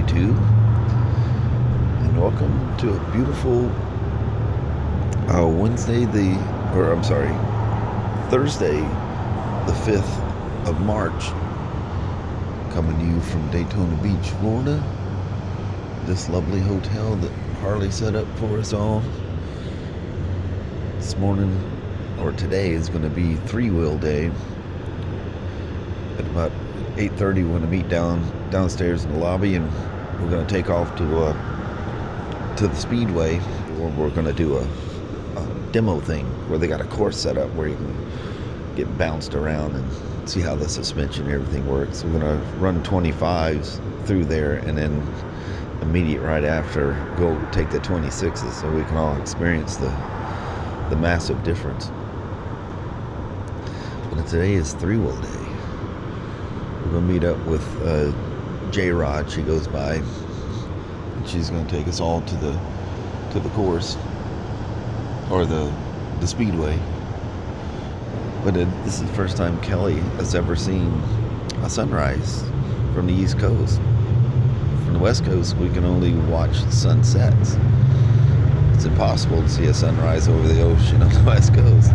YouTube, and welcome to a beautiful Thursday, the 5th of March, coming to you from Daytona Beach, Florida. This lovely hotel that Harley set up for us all. This morning, or today, is going to be three-wheel day. At about 8:30, we're going to meet downstairs in the lobby, and we're going to take off to the speedway, where we're going to do a demo thing where they got a course set up where you can get bounced around and see how the suspension and everything works. We're going to run 25s through there, and then immediate right after go take the 26s so we can all experience the massive difference. But today is three-wheel day. We're going to meet up with J-Rod. She goes by, and she's going to take us all to the course, or the speedway. But this is the first time Kelly has ever seen a sunrise from the East Coast. From the West Coast, we can only watch sunsets. It's impossible to see a sunrise over the ocean on the West Coast.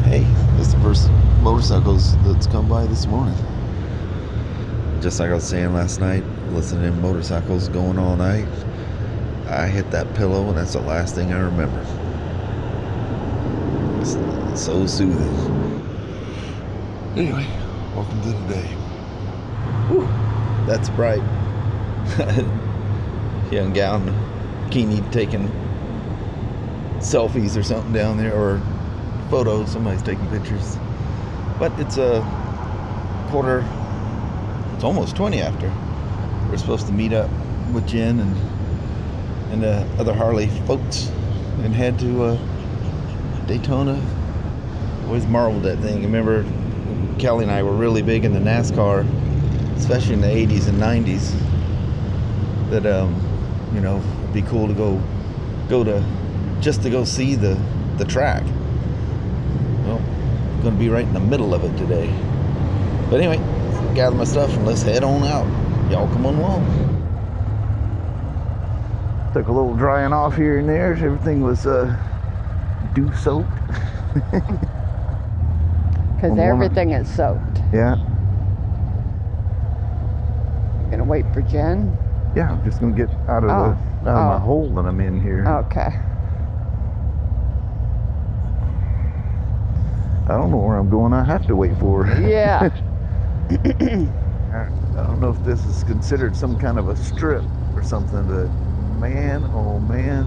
Hey, this is the first motorcycles that's come by this morning. Just like I was saying last night, listening to motorcycles going all night, I hit that pillow and that's the last thing I remember. It's so soothing. Anyway, welcome to the day. Whew, that's bright. Young gal in bikini taking selfies or something down there, or photos. Somebody's taking pictures. But it's it's almost 20 after. We're supposed to meet up with Jen and the other Harley folks and head to Daytona. Always marveled at that thing. I remember Kelly and I were really big into NASCAR, especially in the 80s and 90s. That it'd be cool to go to see the track. Well, I'm gonna be right in the middle of it today. But anyway, gather my stuff and let's head on out. Y'all come on along. Took a little drying off here and there. Everything was dew soaked. Because everything is soaked. Yeah. You're gonna wait for Jen? Yeah, I'm just gonna get out of my hole that I'm in here. Okay. I don't know where I'm going. I have to wait for her. Yeah. I don't know if this is considered some kind of a strip or something, but man, oh man,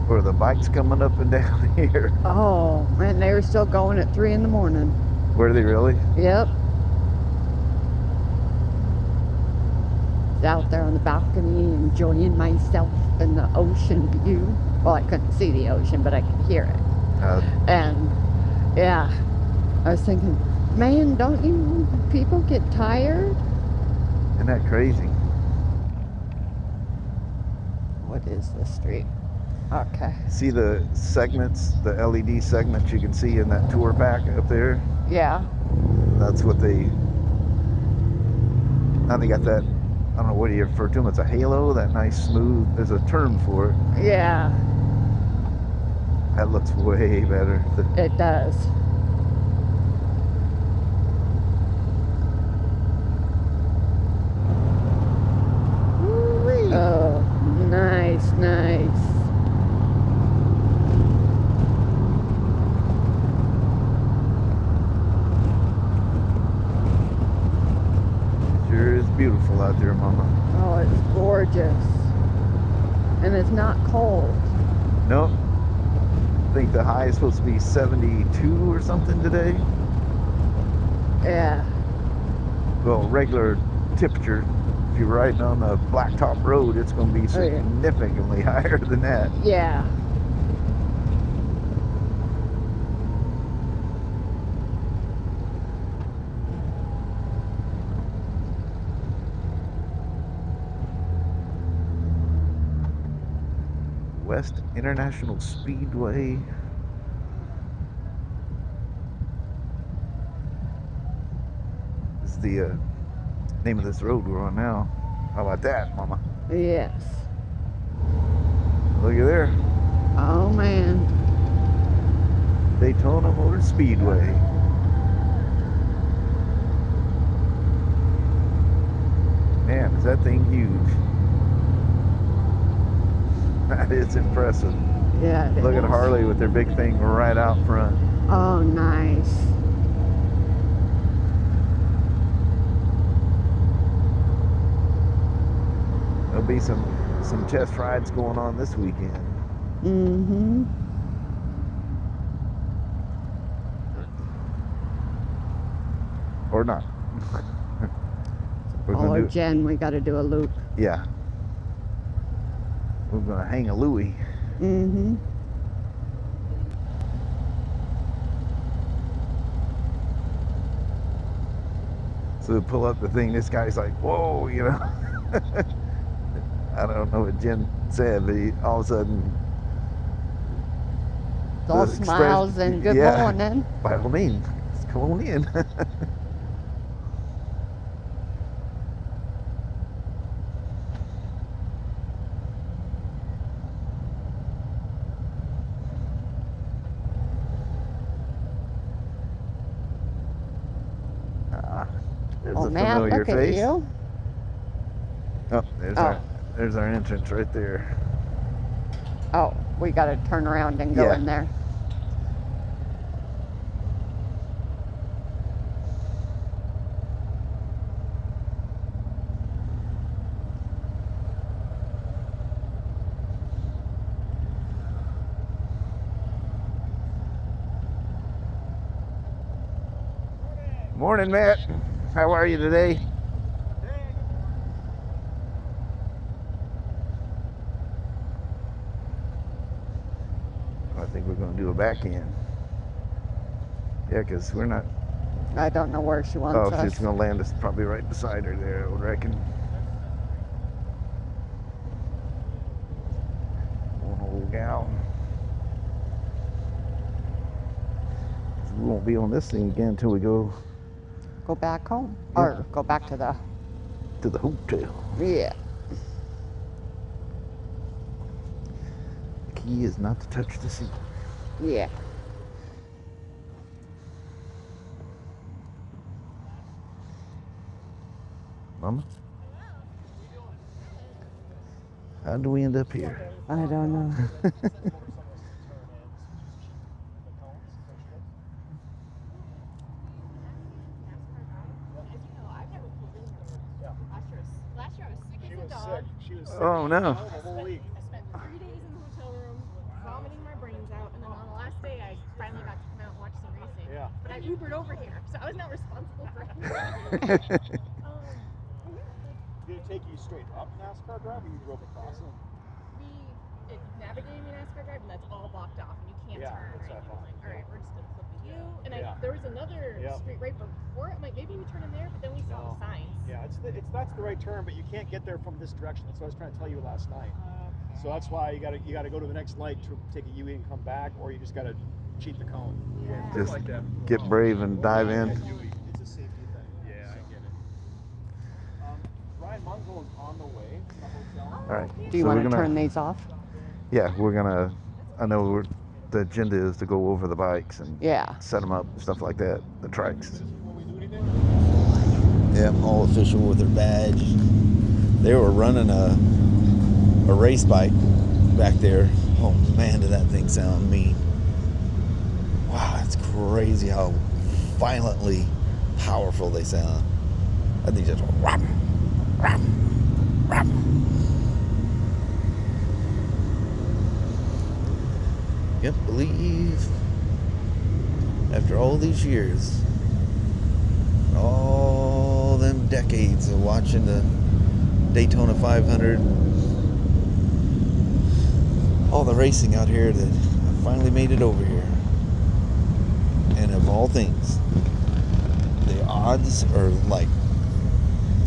where the bikes coming up and down here. Oh, man, they were still going at 3 in the morning. Were they really? Yep. Out there on the balcony enjoying myself in the ocean view. Well, I couldn't see the ocean, but I could hear it. And yeah, I was thinking, man, don't you people get tired? Isn't that crazy? What is this street? Okay. See the segments, the LED segments you can see in that tour pack up there? Yeah. That's what now they got that, I don't know, what do you refer to them? It's a halo, that nice smooth, there's a term for it. Yeah. That looks way better. It does. Woo-wee. Oh, nice, nice. Sure is beautiful out there, Mama. Oh, it's gorgeous. And it's not cold. Nope. I think the high is supposed to be 72 or something today. Yeah. Well, regular temperature, if you're riding on the blacktop road, it's going to be significantly higher than that. Yeah. West International Speedway. This is the name of this road we're on now. How about that, Mama? Yes. Look at there. Oh, man. Daytona Motor Speedway. Man, is that thing huge. That is impressive. Yeah, it Look is. at Harley with their big thing right out front. Oh, nice. There'll be some test rides going on this weekend. Mm-hmm. Or not. We're Oh, gonna do, Jen, we got to do a loop. yeah. We're gonna hang a Louie. Mm-hmm. So we pull up the thing, this guy's like, whoa, you know. I don't know what Jen said, but he, all of a sudden, All the smiles and good yeah, morning. by all means, come on in. There's Oh, a Matt, familiar look at face. you. Oh, there's our entrance right there. Oh, we got to turn around and go Yeah. in there. Morning, Matt. How are you today? I think we're going to do a back end. Yeah, because we're not. I don't know where she wants Oh, us. she's going to land us probably right beside her there, I would reckon. One old gal. We won't be on this thing again until we go Go back home. Yeah. Or go back to the... to the hotel. Yeah. The key is not to touch the seat. Yeah. Mama? How do we end up here? I don't know. Oh, no. I spent 3 days in the hotel room, vomiting my brains out, and then on the last day, I finally got to come out and watch some racing. Yeah. But I Ubered over here, so I was not responsible for anything. Did it take you straight up NASCAR Drive, or you drove across it? It navigated me NASCAR Drive, and that's all blocked off, and you can't Yeah, turn or that's what I anything. thought. Like, all right, we're just gonna flip the U. And Yeah. there was another street right before it. I'm like, maybe we turn in there, but then we saw the signs. Yeah, that's the right turn, but you can't get there from this direction. That's what I was trying to tell you last night. So that's why you gotta go to the next light to take a U and come back, or you just gotta cheat the cone. Yeah. Just get brave and dive in. It's a safety thing. Yeah, I get it. Ryan Munzel is on the way to the hotel. All right. Do you so want we're to gonna, turn these off? Yeah, we're gonna. I know the agenda is to go over the bikes and Yeah. set them up, stuff like that. The trikes. Yep, all official with their badge. They were running a race bike back there. Oh man, did that thing sound mean! Wow, that's crazy how violently powerful they sound. I think just rap, rap, rap. Can't believe after all these years, all them decades of watching the Daytona 500, all the racing out here, that I finally made it over here. And of all things, the odds are like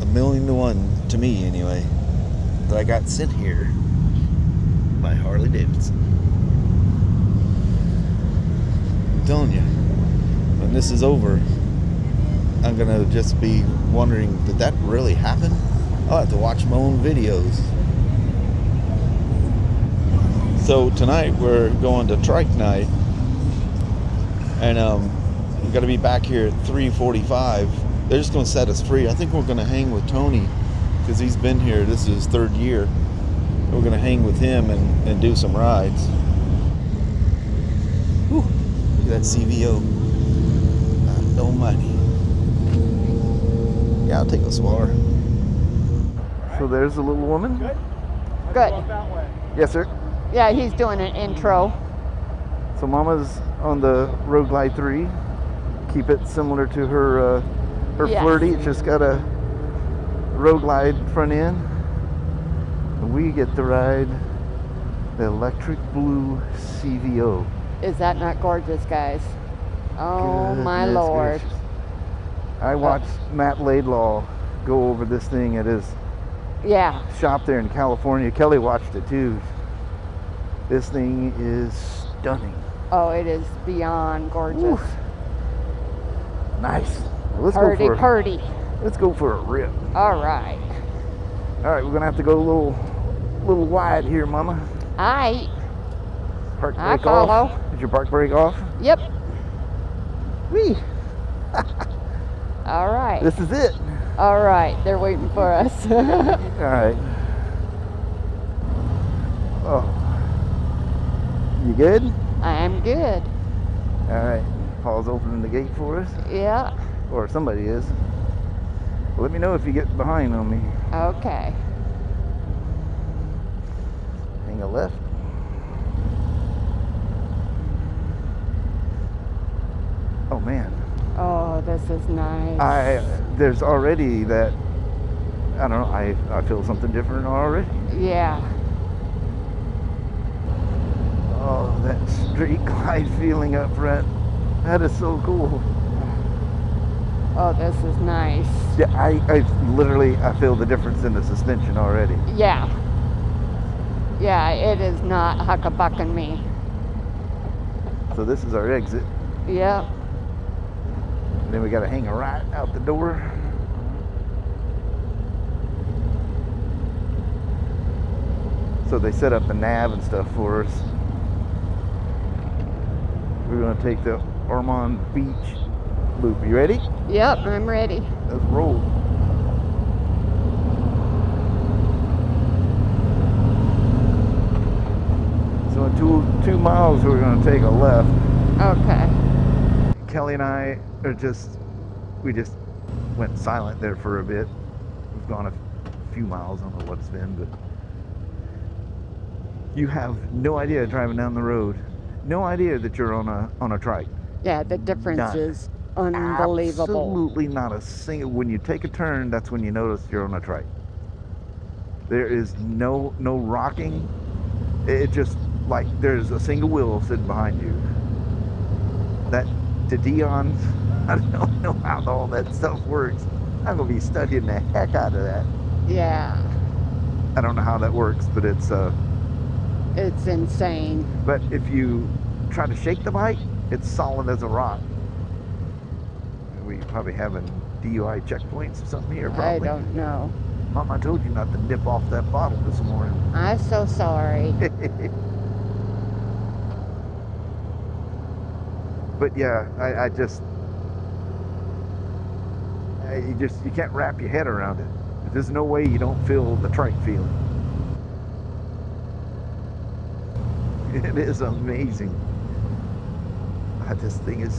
1,000,000 to 1 to me anyway, that I got sent here by Harley-Davidson. I'm telling you, when this is over, I'm gonna just be wondering, did that really happen? I'll have to watch my own videos. So tonight we're going to Trike night, and we're gonna be back here at 3:45. They're just gonna set us free. I think we're gonna hang with Tony because he's been here. This is his 3rd year. We're gonna hang with him and do some rides. Whew. Look at that CVO. Almighty. Yeah, I'll take a swatter. So there's the little woman. Good? Good. Walk that way. Yes, sir. Yeah, he's doing an intro. So Mama's on the Road Glide 3. Keep it similar to her Yes. Flirty. It's just got a Road Glide front end. And we get to ride the electric blue CVO. Is that not gorgeous, guys? Oh my Goodness Lord. gracious. I watched Matt Laidlaw go over this thing at his Yeah. shop there in California. Kelly watched it too. This thing is stunning. Oh, it is beyond gorgeous. Oof. Nice. Let's Purdy, go for purdy. let's go for a rip. All right. All right, we're gonna have to go a little wide here, Mama. I. Park I brake off. follow. Is your park brake off? Yep. Whee! All right. This is it. All right. They're waiting for us. All right. Oh. You good? I'm good. All right. Paul's opening the gate for us, Yeah. or somebody is. Let me know if you get behind on me. Okay. Hang a left. Oh man. Oh, this is nice. There's already that. I don't know. I feel something different already. Yeah. Oh, that street glide feeling up front. That is so cool. Oh, this is nice. Yeah, I literally I feel the difference in the suspension already. Yeah. Yeah, it is not huckabucking me. So this is our exit. Yep. And then we got to hang a right out the door. So they set up the nav and stuff for us. We're going to take the Ormond Beach loop. You ready? Yep, I'm ready. Let's roll. So in two miles, we're going to take a left. Okay. Kelly and I we just went silent there for a bit. We've gone a few miles, I don't know what it's been, but you have no idea driving down the road. No idea that you're on a trike. Yeah, the difference None. is unbelievable. Absolutely not a single. When you take a turn, that's when you notice you're on a trike. There is no rocking. It just like there's a single wheel sitting behind you. That to Dion, I don't know how all that stuff works. I'm gonna be studying the heck out of that. Yeah. I don't know how that works, but it's insane. But if you try to shake the bike, it's solid as a rock. We probably having DUI checkpoints or something here, probably. I don't know. Mom, I told you not to nip off that bottle this morning. I'm so sorry. But yeah, you can't wrap your head around it. There's no way you don't feel the trike feeling. It is amazing. This thing is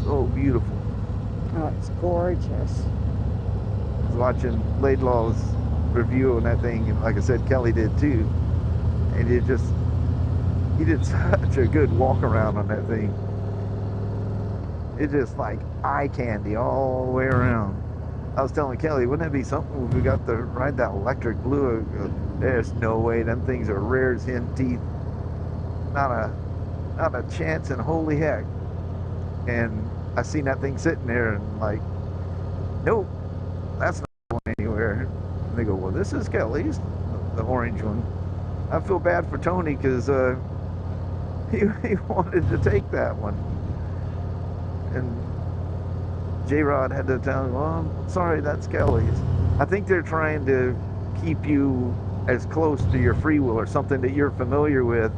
so beautiful. Oh, it's gorgeous. I was watching Laidlaw's review on that thing, and like I said, Kelly did too. And he did such a good walk around on that thing. It's just like eye candy all the way around. I was telling Kelly, wouldn't that be something if we got to ride that electric blue? There's no way. Them things are rare as hen teeth. Not a chance in holy heck. And I seen that thing sitting there and like, nope, that's not going anywhere. And they go, well, this is Kelly's, the orange one. I feel bad for Tony because he wanted to take that one. And J-Rod had to tell him, well, I'm sorry, that's Kelly's. I think they're trying to keep you as close to your free will or something that you're familiar with,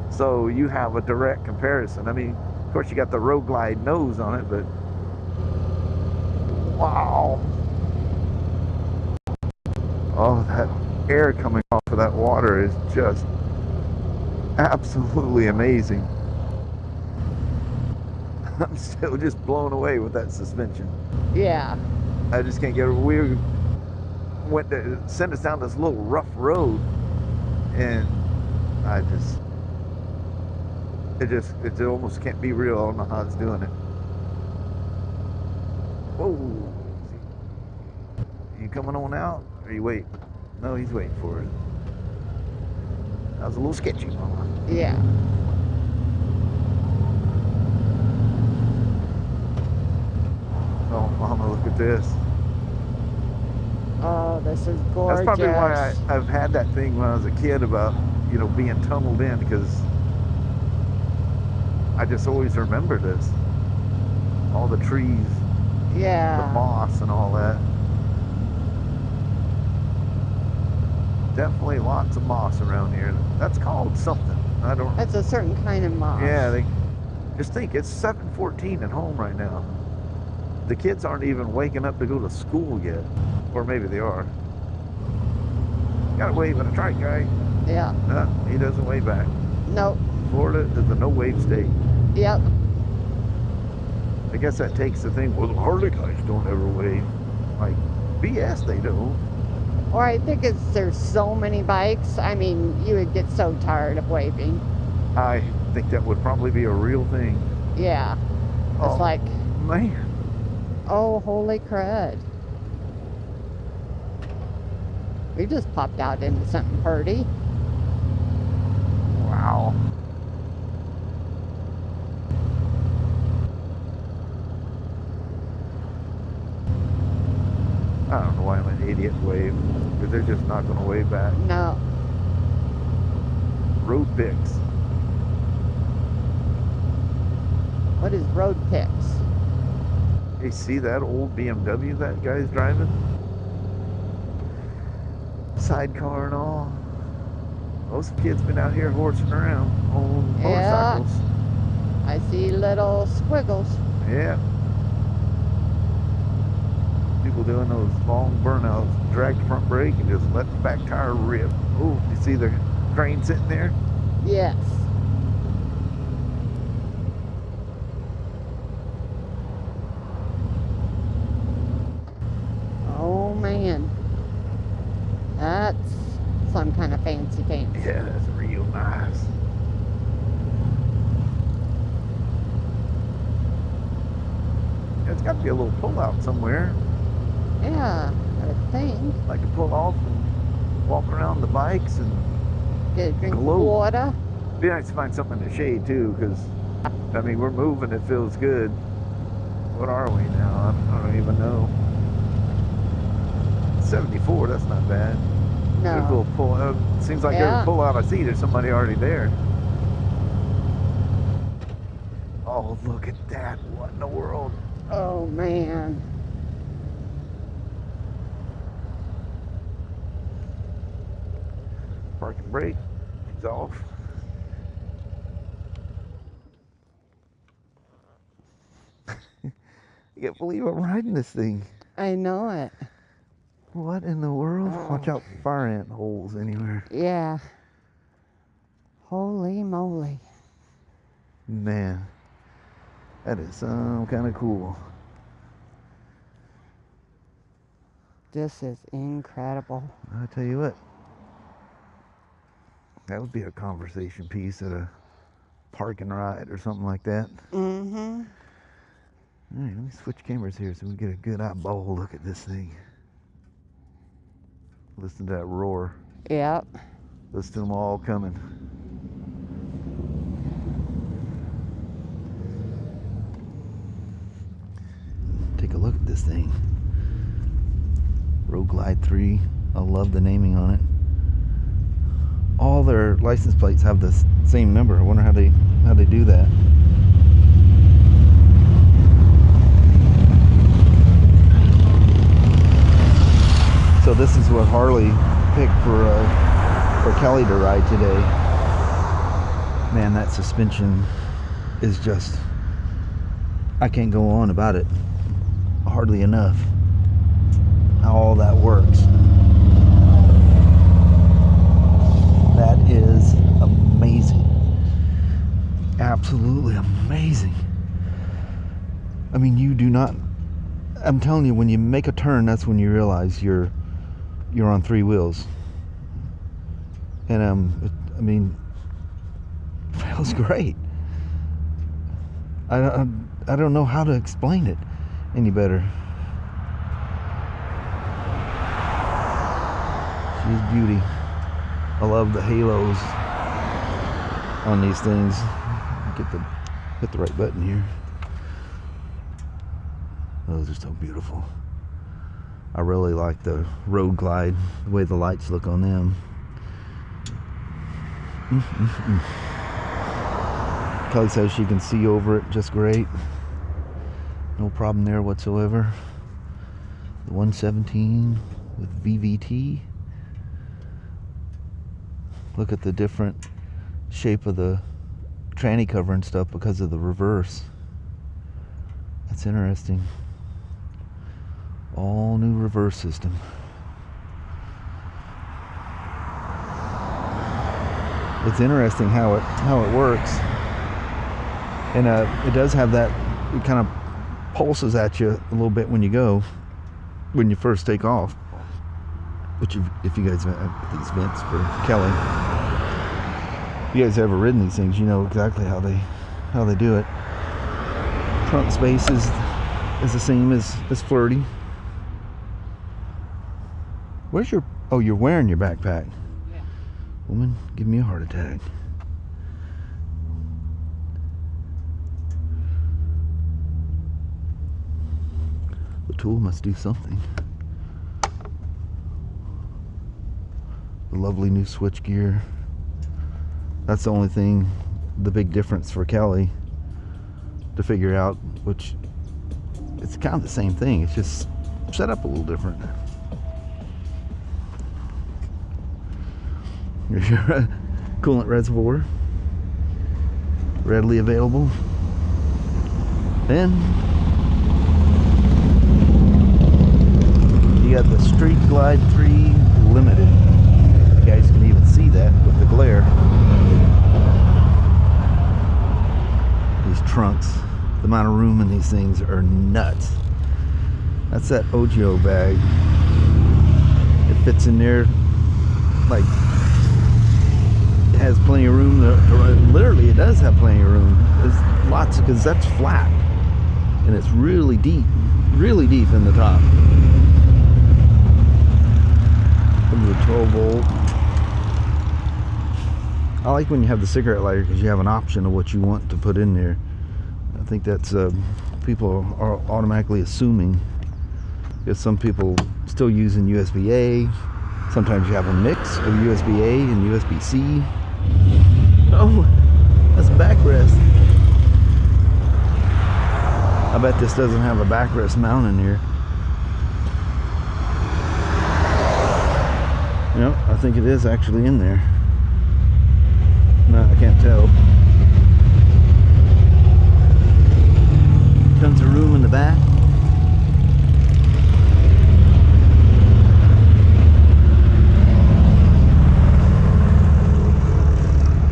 so you have a direct comparison. I mean, of course you got the Road Glide nose on it, but wow. Oh, that air coming off of that water is just absolutely amazing. I'm still just blown away with that suspension. Yeah. I just can't get it. We went to send us down this little rough road, and it almost can't be real. I don't know how it's doing it. Whoa. You coming on out? Or you waiting? No, he's waiting for it. That was a little sketchy, Mama. Yeah. Oh, Mama, look at this. Oh, this is gorgeous. That's probably why I've had that thing when I was a kid about, you know, being tunneled in, because I just always remember this. All the trees, Yeah. the moss and all that. Definitely lots of moss around here. That's called something. I don't. That's a certain kind of moss. Yeah, just think, it's 7:14 at home right now. The kids aren't even waking up to go to school yet. Or maybe they are. Got to wave at a trike guy. Yeah. No, he doesn't wave back. Nope. Florida is a no-wave state. Yep. I guess that takes the thing, well, the Harley guys don't ever wave. Like, BS, they don't. Or I think there's so many bikes. I mean, you would get so tired of waving. I think that would probably be a real thing. Yeah. Oh, It's like, man. oh, holy crud. We just popped out into something pretty. Wow. I don't know why I'm an idiot wave, because they're just not going to wave back. No. Road picks. What is road picks? Hey, see that old BMW that guy's driving? Sidecar and all. Those kids been out here horsing around on Yeah. motorcycles. I see little squiggles. Yeah. People doing those long burnouts, drag the front brake and just let the back tire rip. Oh, you see the crane sitting there? Yes. Oh man. That's some kind of fancy pants. Yeah, that's real nice. It's got to be a little pull-out somewhere. Yeah, I would think. I could pull off and walk around the bikes and Get a drink glow. of water. be nice to find something in the shade too, because I mean we're moving, it feels good. What are we now? I don't even know. 74, that's not bad. There's a No. little pull. Seems like Yeah. every pull out I see, there's somebody already there. Oh, look at that! What in the world? Oh man. Park and brake. He's off. I can't believe I'm riding this thing. I know it. What in the world? Watch out for fire ant holes anywhere. Yeah. Holy moly. Man, that is kind of cool. This is incredible. I tell you what, that would be a conversation piece at a park and ride or something like that. Mm-hmm. All right, let me switch cameras here so we get a good eyeball look at this thing. Listen to that roar. Yep. Listen to them all coming. Take a look at this thing. Road Glide 3. I love the naming on it. All their license plates have the same number. I wonder how they do that. this is what Harley picked for Kelly to ride today. Man, that suspension is just, I can't go on about it hardly enough. How all that works. That is amazing. Absolutely amazing. I mean, you do not, I'm telling you, when you make a turn, that's when you realize you're on three wheels. And I mean, it feels great. I don't know how to explain it any better. She's beauty. I love the halos on these things. Hit the right button here. Those are so beautiful. I really like the Road Glide, the way the lights look on them. Kelly says she can see over it just great. No problem there whatsoever. The 117 with VVT. Look at the different shape of the tranny cover and stuff because of the reverse. That's interesting. All new reverse system. It's interesting how it works. And it does have that, it kind of pulses at you a little bit when you first take off. Which if you guys have these vents for Kelly, if you guys ever ridden these things, you know exactly how they do it. Trunk space is the same as Flirty. Where's your, oh, you're wearing your backpack. Yeah. Woman, give me a heart attack. The tool must do something. The lovely new switch gear. That's the only thing, the big difference for Kelly to figure out, which it's kind of the same thing. It's just set up a little different. Here's your coolant reservoir, readily available. Then you got the Street Glide 3 Limited. You guys can even see that with the glare. These trunks, the amount of room in these things are nuts. That's that Ojo bag. It fits in there like, it has plenty of room literally it does have plenty of room. There's lots, because that's flat and it's really deep in the top. Comes with 12 volt. I like when you have the cigarette lighter because you have an option of what you want to put in there. I think that's people are automatically assuming, because some people still using USB-A. Sometimes you have a mix of USB-A and USB-C. Oh, that's backrest. I bet this doesn't have a backrest mount in here. No, I think it is actually in there. No, I can't tell. Tons of room in the back.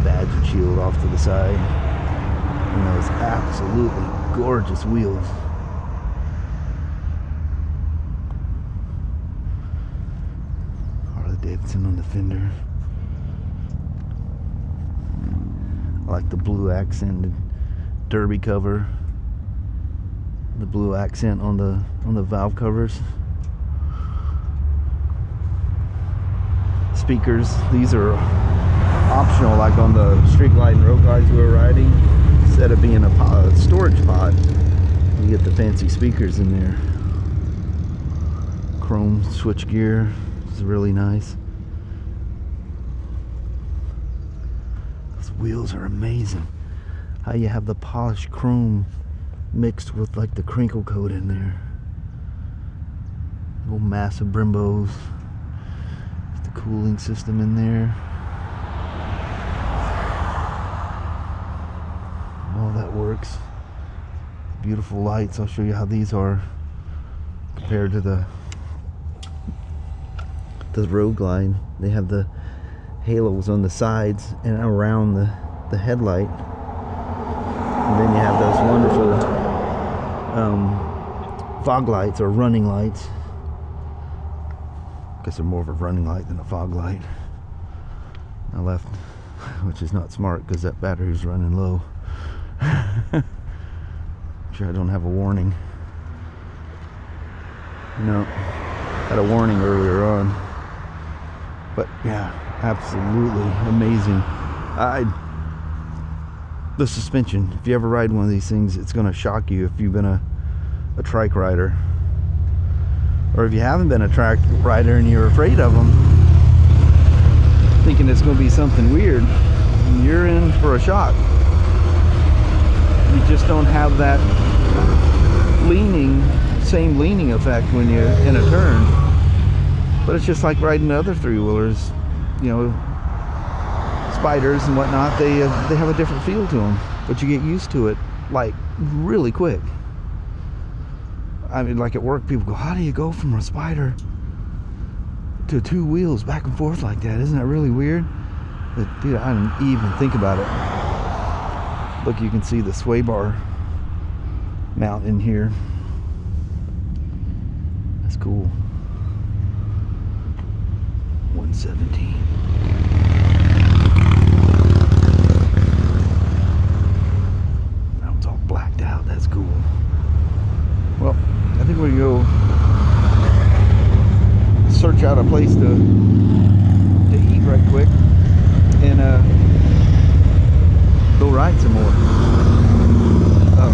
Badge shield off to the side. And those absolutely gorgeous wheels. Harley-Davidson on the fender. I like the blue accented derby cover. The blue accent on the valve covers. Speakers, these are optional, like on the Street Glide and Road Glides we were riding. Instead of being a storage pod, you get the fancy speakers in there. Chrome switch gear is really nice. Those wheels are amazing. How you have the polished chrome mixed with like the crinkle coat in there. Little massive Brimbos. cooling system in there. All that works. Beautiful lights. I'll show you how these are compared to the road glide. They have the halos on the sides and around the headlight. And then you have those wonderful fog lights or running lights. I guess they're more of a running light than a fog light. I left, which is not smart because that battery's running low. Sure I don't have a warning. No, had a warning earlier on. But yeah, absolutely amazing. The suspension, if you ever ride one of these things, it's going to shock you if you've been a trike rider. Or if you haven't been a trike rider and you're afraid of them, thinking it's going to be something weird, you're in for a shock. You just don't have that same leaning effect when you're in a turn. But it's just like riding other three-wheelers, you know, spiders and whatnot. They have a different feel to them, but you get used to it like really quick. I mean, like at work, people go, "How do you go from a spider to two wheels back and forth like that? Isn't that really weird?" But dude, I didn't even think about it. Look, you can see the sway bar mount in here. That's cool. 117. Now it's all blacked out. That's cool. Well, I think we're gonna go search out a place to eat right quick and go ride some more. Oh.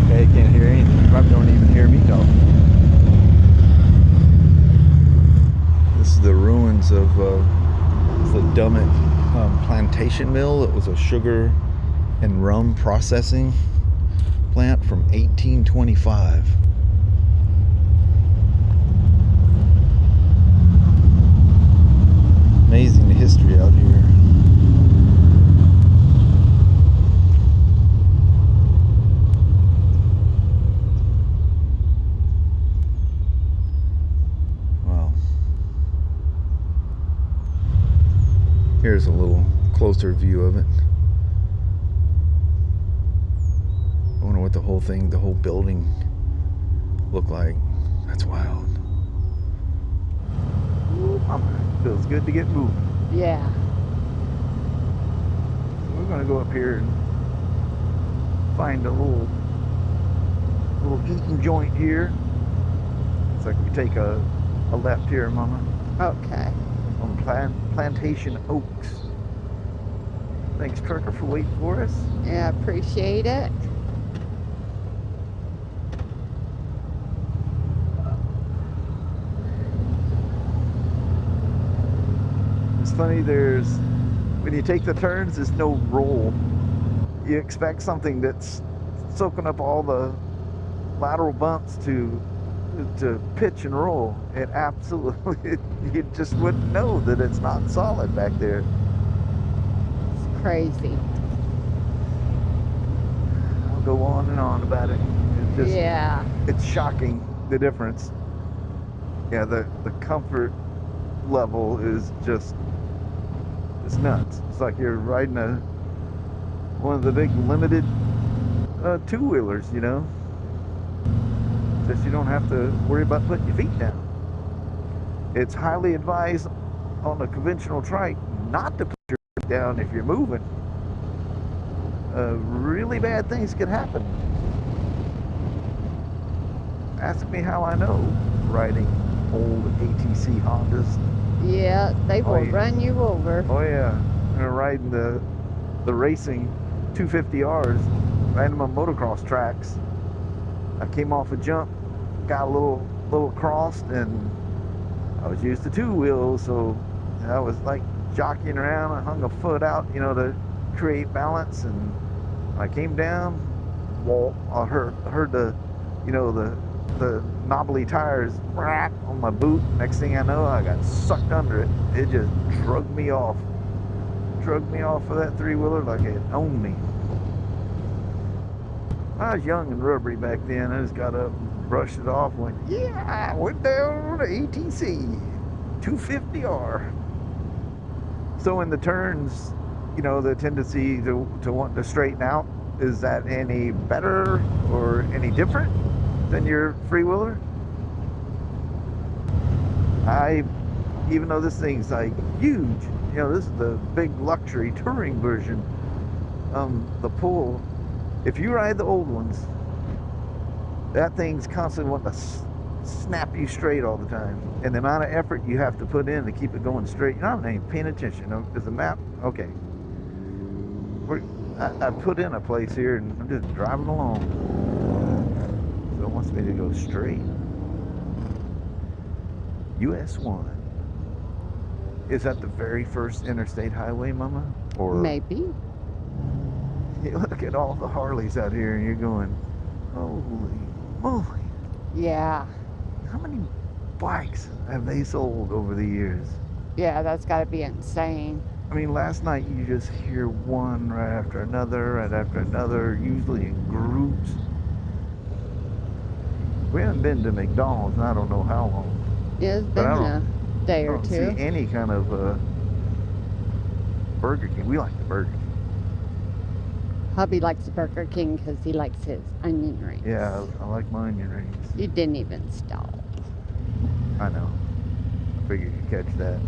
Okay, can't hear anything. You probably don't even hear me talk. This is the ruins of the Dummit plantation mill. It was a sugar and rum processing plant from 1825. Amazing the history out here. Wow. Here's a little closer view of it. I wonder what the whole building looked like. That's wild. Feels good to get moving. Yeah. We're gonna go up here and find a little eating joint here. It's like we take a left here, Mama. Okay. On Plantation Oaks. Thanks, Trucker, for waiting for us. Yeah, appreciate it. It's funny, when you take the turns, there's no roll. You expect something that's soaking up all the lateral bumps to pitch and roll. It absolutely, you just wouldn't know that it's not solid back there. It's crazy. I'll go on and on about it. Yeah. It's shocking, the difference. Yeah, the comfort level is just, it's nuts. It's like you're riding one of the big limited two-wheelers, you know. Just you don't have to worry about putting your feet down. It's highly advised on a conventional trike not to put your feet down if you're moving. Really bad things could happen. Ask me how I know, riding old ATC Hondas. Yeah, they will yeah. run you over. Oh yeah, I'm riding the racing 250Rs, riding them on motocross tracks. I came off a jump, got a little crossed, and I was used to two wheels, so I was like jockeying around. I hung a foot out, you know, to create balance, and when I came down, well, I heard the, you know, the the knobbly tires on my boot. Next thing I know, I got sucked under it. It just drug me off. Drug me off of that three-wheeler like it owned me. I was young and rubbery back then. I just got up, brushed it off, went, yeah, I went down to ATC 250R. So in the turns, you know, the tendency to want to straighten out, is that any better or any different than your freewheeler? Even though this thing's like huge, you know, this is the big luxury touring version. The pull, if you ride the old ones, that thing's constantly wanting to snap you straight all the time. And the amount of effort you have to put in to keep it going straight, you're not even paying attention. Is the map? Okay. I put in a place here and I'm just driving along. So it wants me to go straight. US 1. Is that the very first interstate highway, Mama? Or Maybe. You look at all the Harleys out here and you're going, holy moly. Yeah. How many bikes have they sold over the years? Yeah, that's got to be insane. I mean, last night you just hear one right after another, usually in groups. We haven't been to McDonald's in I don't know how long. It's been a day I or don't two. see any kind of Burger King. We like the Burger King. Hubby likes Burger King because he likes his onion rings. Yeah, I like my onion rings. You didn't even stop. I know. I figured you'd catch that.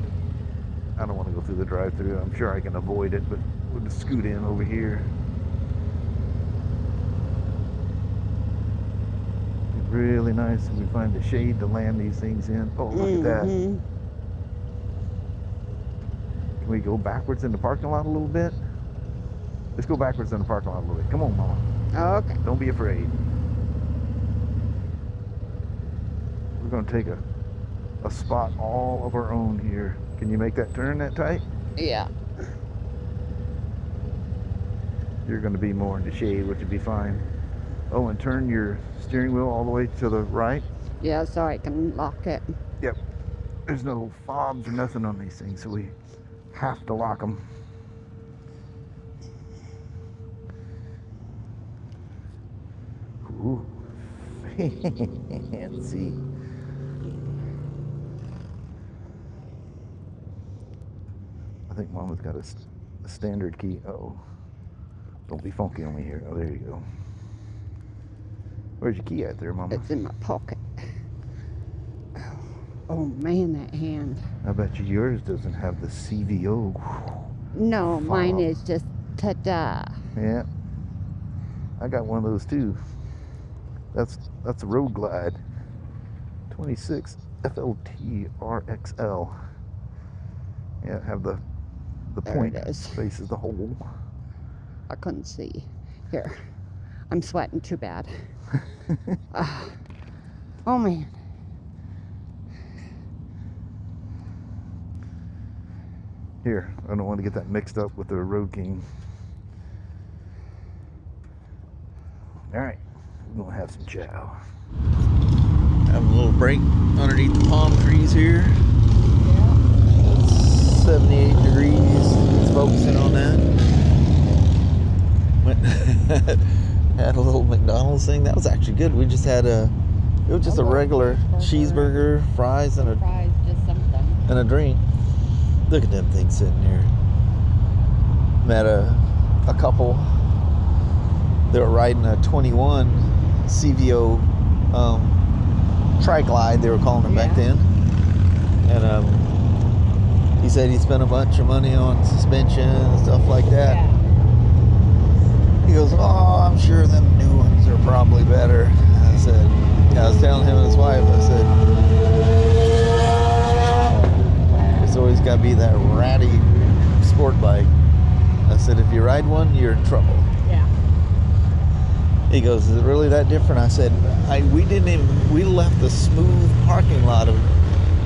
I don't want to go through the drive-thru. I'm sure I can avoid it, but we'll just scoot in over here. It's really nice when we find the shade to land these things in. Oh, look at that. Can we go backwards in the parking lot a little bit? Let's go backwards in the parking lot a little bit. Come on, Mama. Okay. Don't be afraid. We're going to take a spot all of our own here. Can you make that turn that tight? Yeah. You're going to be more in the shade, which would be fine. Oh, and turn your steering wheel all the way to the right. Yeah, so I can lock it. Yep. There's no fobs or nothing on these things, so we have to lock them. Ooh. Fancy. I think Mama's got a standard key. Uh-oh. Don't be funky on me here. Oh, there you go. Where's your key at there, Mama? It's in my pocket. Oh man, that hand. I bet you yours doesn't have the CVO. No, fob. mine is just ta-da. Yeah. I got one of those too. That's a Road Glide. 26 FLT RXL. Yeah, have the There point it is. faces the hole. I couldn't see. Here. I'm sweating too bad. Oh man. Here, I don't want to get that mixed up with the Road King. Alright, we're going to have some chow. Have a little break underneath the palm trees here. Yeah. It's 78 degrees. Let's focus in on that. Went had a little McDonald's thing. That was actually good. We just had it was just a regular cheeseburger, fries, and Fries, just something. a drink. Look at them things sitting here. Met a couple. They were riding a 21 CVO Trike glide, they were calling them back then. And he said he spent a bunch of money on suspension and stuff like that. Yeah. He goes, oh, I'm sure them new ones are probably better. I said, yeah, I was telling him and his wife, I said, it's always got to be that ratty sport bike. I said, if you ride one, you're in trouble. Yeah. He goes, is it really that different? I said, we left the smooth parking lot of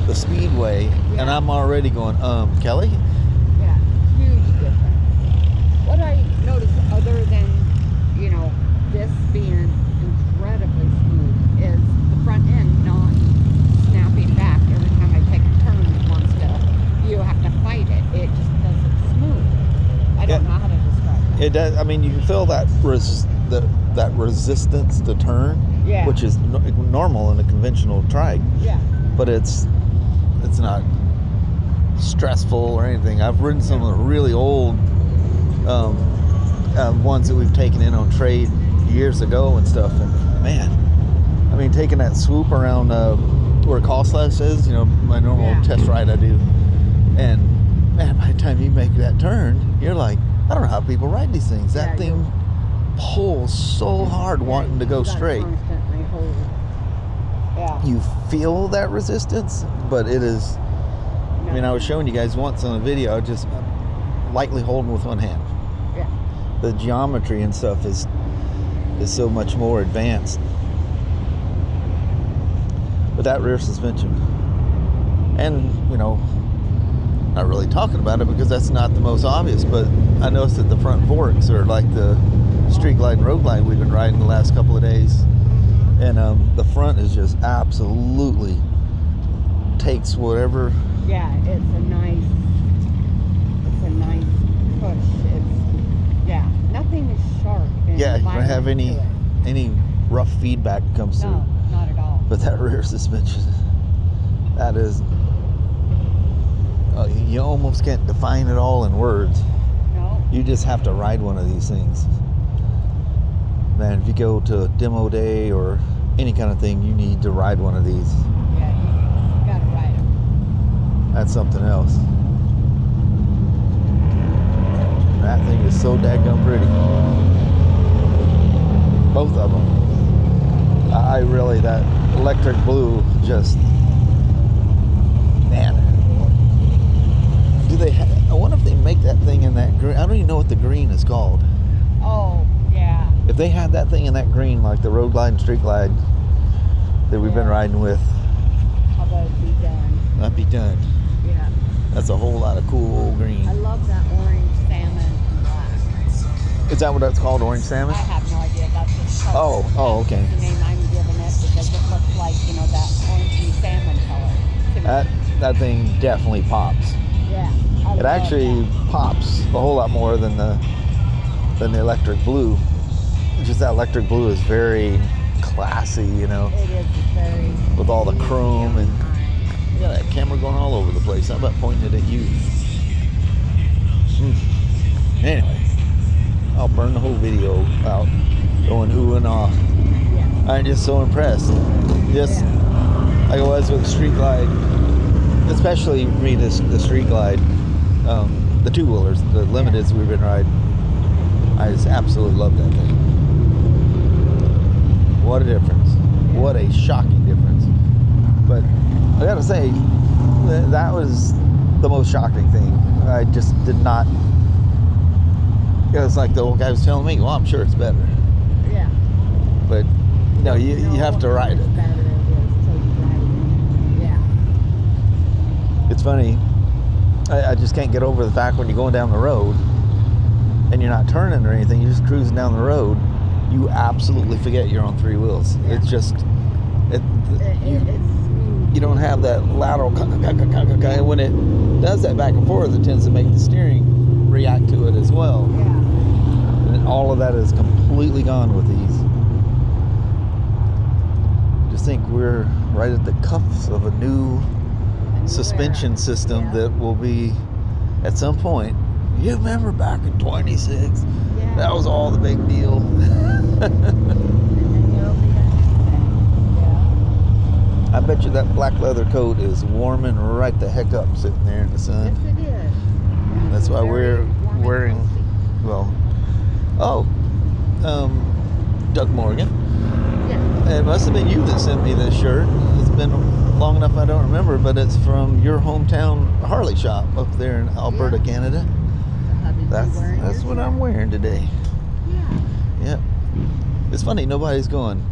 the speedway, and I'm already going, Kelly? Yeah. Huge difference. What I noticed other than, this being incredibly smooth is the front It does. I mean, you can feel that that resistance to turn, Yeah. which is normal in a conventional trike. Yeah. But it's not stressful or anything. I've ridden some of the really old ones that we've taken in on trade years ago and stuff, and man, I mean, taking that swoop around where Costless is, you know, my normal test ride I do, and man, by the time you make that turn, you're like, I don't know how people ride these things. That thing pulls so hard wanting to go straight. Constantly hold. Yeah. You feel that resistance, but it is, I mean, I was showing you guys once on a video, just lightly holding with one hand. Yeah. The geometry and stuff is so much more advanced. But that rear suspension, and you know, not really talking about it because that's not the most obvious, but I noticed that the front forks are like the street glide and road glide we've been riding the last couple of days, and the front is just absolutely takes whatever. Yeah, it's a nice push. Nothing is sharp. Yeah, you don't have any rough feedback that comes through. No, not at all. But that rear suspension, that is, you almost can't define it all in words. No. You just have to ride one of these things. Man, if you go to a demo day or any kind of thing, you need to ride one of these. Yeah, you gotta ride them. That's something else. That thing is so daggum pretty. Both of them. I really, that electric blue, just, man. I wonder if they make that thing in that green. I don't even know what the green is called. Oh, yeah. If they had that thing in that green, like the road glide and street glide that we've been riding with, How about it be done? I'd be done. Yeah. That's a whole lot of cool old green. I love that orange salmon and black. Is that what that's called, orange salmon? I have no idea. That's just color. Oh, okay. That's the name I'm giving it because it looks like, you know, that orangey salmon color to me. That thing definitely pops. Yeah. It actually pops a whole lot more than the electric blue. Just that electric blue is very classy, you know. It is very. With all the chrome and you got that camera going all over the place. How about pointing it at you? Anyway, I'll burn the whole video out going ooh and ah. Yeah. I'm just so impressed. Just like I was with the street glide, especially for me, the street glide, the two-wheelers, the limiteds we've been riding. I just absolutely love that thing. What a difference. What a shocking difference. But I gotta say, that was the most shocking thing. I just did not. It was like the old guy was telling me, well, I'm sure it's better. Yeah. But no, you have to ride it. Better it is till you ride it. Yeah. It's funny. I just can't get over the fact when you're going down the road and you're not turning or anything, you're just cruising down the road, you absolutely forget you're on three wheels. Yeah. It's just, you don't have that lateral, and when it does that back and forth, it tends to make the steering react to it as well. Yeah. And all of that is completely gone with these. Just think we're right at the cuffs of a new suspension system that will be, at some point, you remember back in 26, that was all the big deal. I bet you that black leather coat is warming right the heck up sitting there in the sun. Yes, it is. That's why we're wearing, Doug Morgan. Yeah. It must have been you that sent me this shirt. It's been long enough I don't remember, but it's from your hometown Harley shop up there in Alberta, Canada. That's what I'm wearing today. Yeah. Yep. It's funny, nobody's going,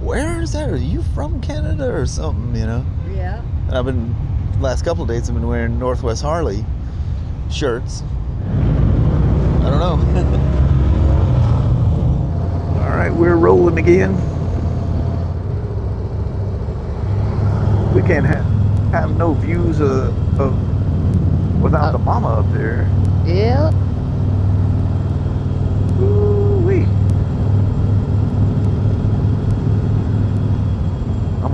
where is that? Are you from Canada or something, you know? Yeah. And I've been, last couple of days, I've been wearing Northwest Harley shirts. I don't know. All right, we're rolling again. We can't have no views of without the mama up there. Yep.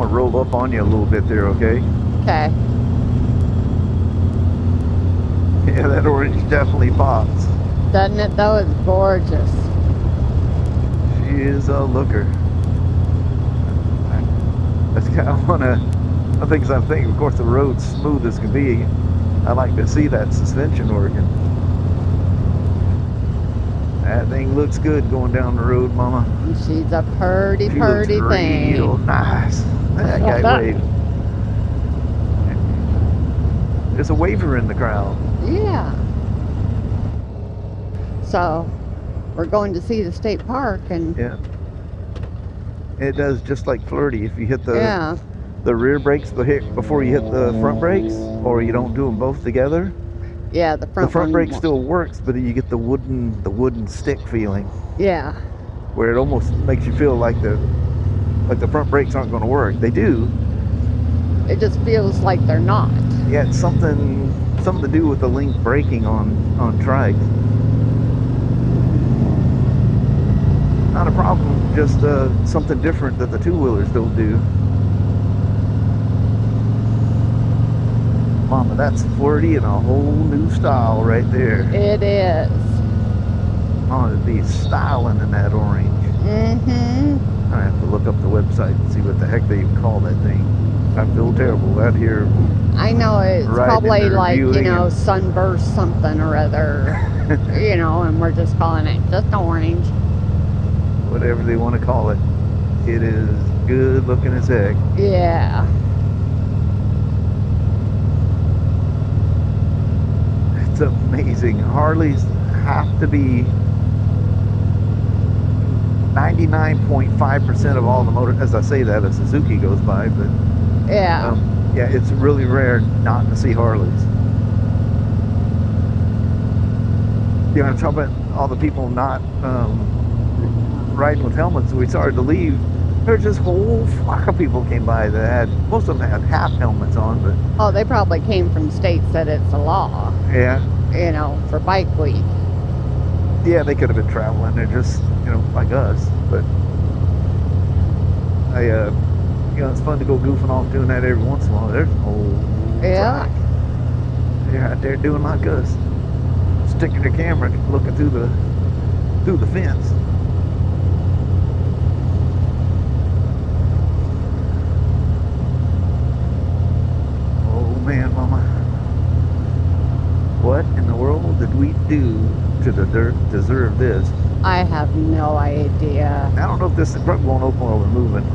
gonna roll up on you a little bit there, okay? Okay. Yeah, that orange definitely pops. Doesn't it though? It's gorgeous. She is a looker. That's kind of one of the things I'm thinking. Of course, the road's smooth as can be. I like to see that suspension working. That thing looks good going down the road, Mama. She's a purty She looks thing. real nice. That guy waved. There's a waver in the crowd. Yeah. So, we're going to see the state park, and Yeah. It does just like flirty. If you hit the yeah, the rear brakes before you hit the front brakes, or you don't do them both together, yeah, the front one brake still works, but you get the wooden stick feeling, Yeah, where it almost makes you feel like the front brakes aren't going to work. They do. it just feels like they're not. Yeah, it's something to do with the link braking on Trike. Not a problem, just something different that the two-wheelers don't do. Mama, that's flirty in a whole new style right there. It is. Oh, it'd be styling in that orange. Mm-hmm. I have to look up the website and see what the heck they even call that thing. I feel terrible out here. I know it's Right, probably and they're like, you reviewing know, it. sunburst something or other, you know, and we're just calling it just orange. Whatever they want to call it. It is good looking as heck. Yeah. It's amazing. Harleys have to be 99.5% of all the motor. As I say that, a Suzuki goes by, but Yeah. yeah, it's really rare not to see Harleys. You know, talk about all the people not riding with helmets. We started to leave. There's this whole flock of people came by that had, most of them had half helmets on, but Oh, they probably came from states that it's a law, yeah, you know, for bike week. yeah, they could have been traveling. They're just, you know, like us. But you know, it's fun to go goofing off doing that every once in a while. There's an old Yeah. Trike. They're out there doing like us, sticking their camera, looking through the fence. Oh man, Mama, what in the world did we do to deserve this? I have no idea. I don't know if this front won't open while we're moving,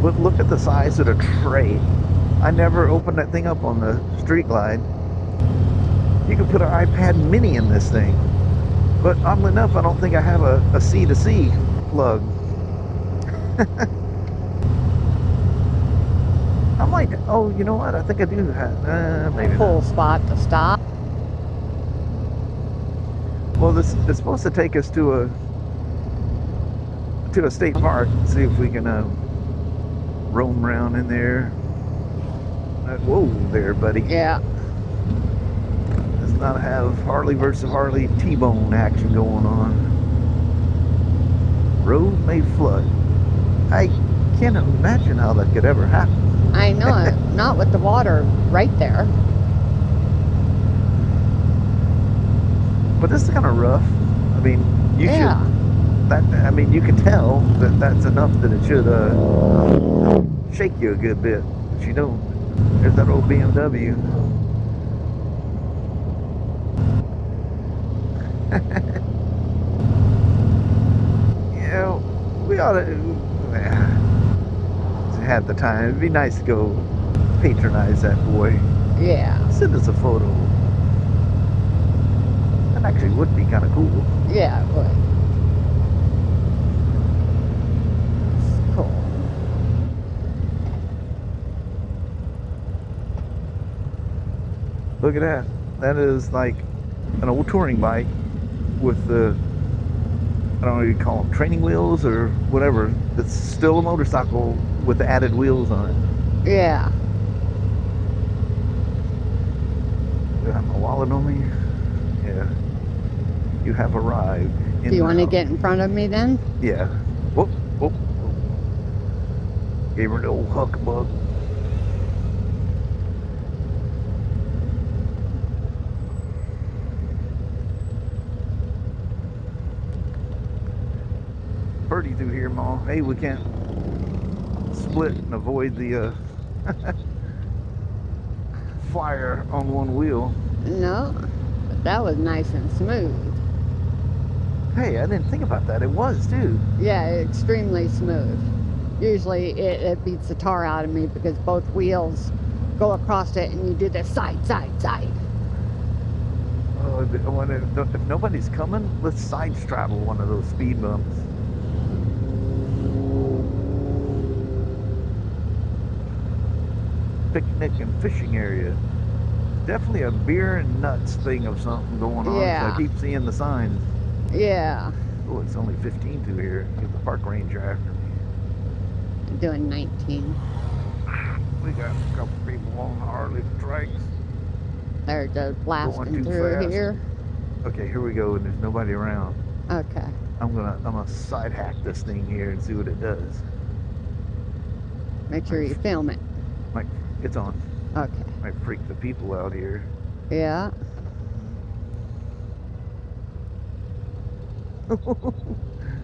but look at the size of the tray. I never opened that thing up on the street glide. You could put an iPad mini in this thing, but oddly enough, I don't think I have a C to C plug. I might, oh, you know what? I think I do have, maybe not. Full spot to stop. Well, this is supposed to take us to a state park. See if we can roam around in there. Whoa there, buddy. Yeah. Let's not have Harley versus Harley T-bone action going on. Road may flood. I can't imagine how that could ever happen. I know it. Not with the water right there. But this is kind of rough. I mean, you Yeah. should. I mean, you can tell that that's enough that it should shake you a good bit, but you don't. There's that old BMW. You know, we ought to have the time. It'd be nice to go patronize that boy. Yeah. Send us a photo. That actually would be kind of cool. Yeah, it would. It's cool. Look at that. That is like an old touring bike with the, I don't know what you call them, training wheels or whatever. It's still a motorcycle with the added wheels on it. Yeah. Do I have my wallet on me? Yeah. You have arrived. Do you want to get in front of me then? Yeah. Whoop, whoop, whoop. Gave her the old huckabug. Pretty through here, Ma. Hey, we can't split and avoid the fire on one wheel. No, but that was nice and smooth. Hey, I didn't think about that. It was too. Yeah, extremely smooth. Usually it beats the tar out of me because both wheels go across it and you do the side, side, side. Oh, if nobody's coming, let's side straddle one of those speed bumps. Picnic and fishing area. Definitely a beer and nuts thing of something going on. Yeah. So I keep seeing the signs. Yeah. Oh, it's only 15 through here. Get the park ranger after me. Doing 19. We got a couple people on Harley Trikes. They're just blasting Going too through fast. here. Okay, here we go, and there's nobody around. Okay. I'm gonna side hack this thing here and see what it does. Make sure you film it. It's on. Okay. Might freak the people out here. Yeah.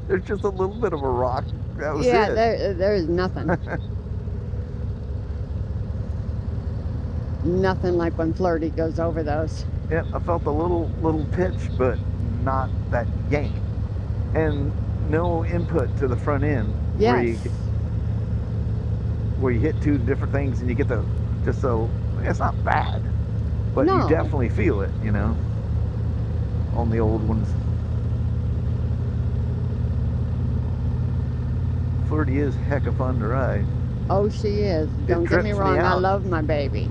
There's just a little bit of a rock. That was Yeah, it. there's nothing. Nothing like when Flirty goes over those. Yeah, I felt a little pitch, but not that yank. And no input to the front end. Yes. Where you hit two different things and you get the, just so, it's not bad. But No. you definitely feel it, you know, on the old ones. Flirty is heck of fun to ride. Oh, she is. Don't get me trips me wrong, I out. love my baby.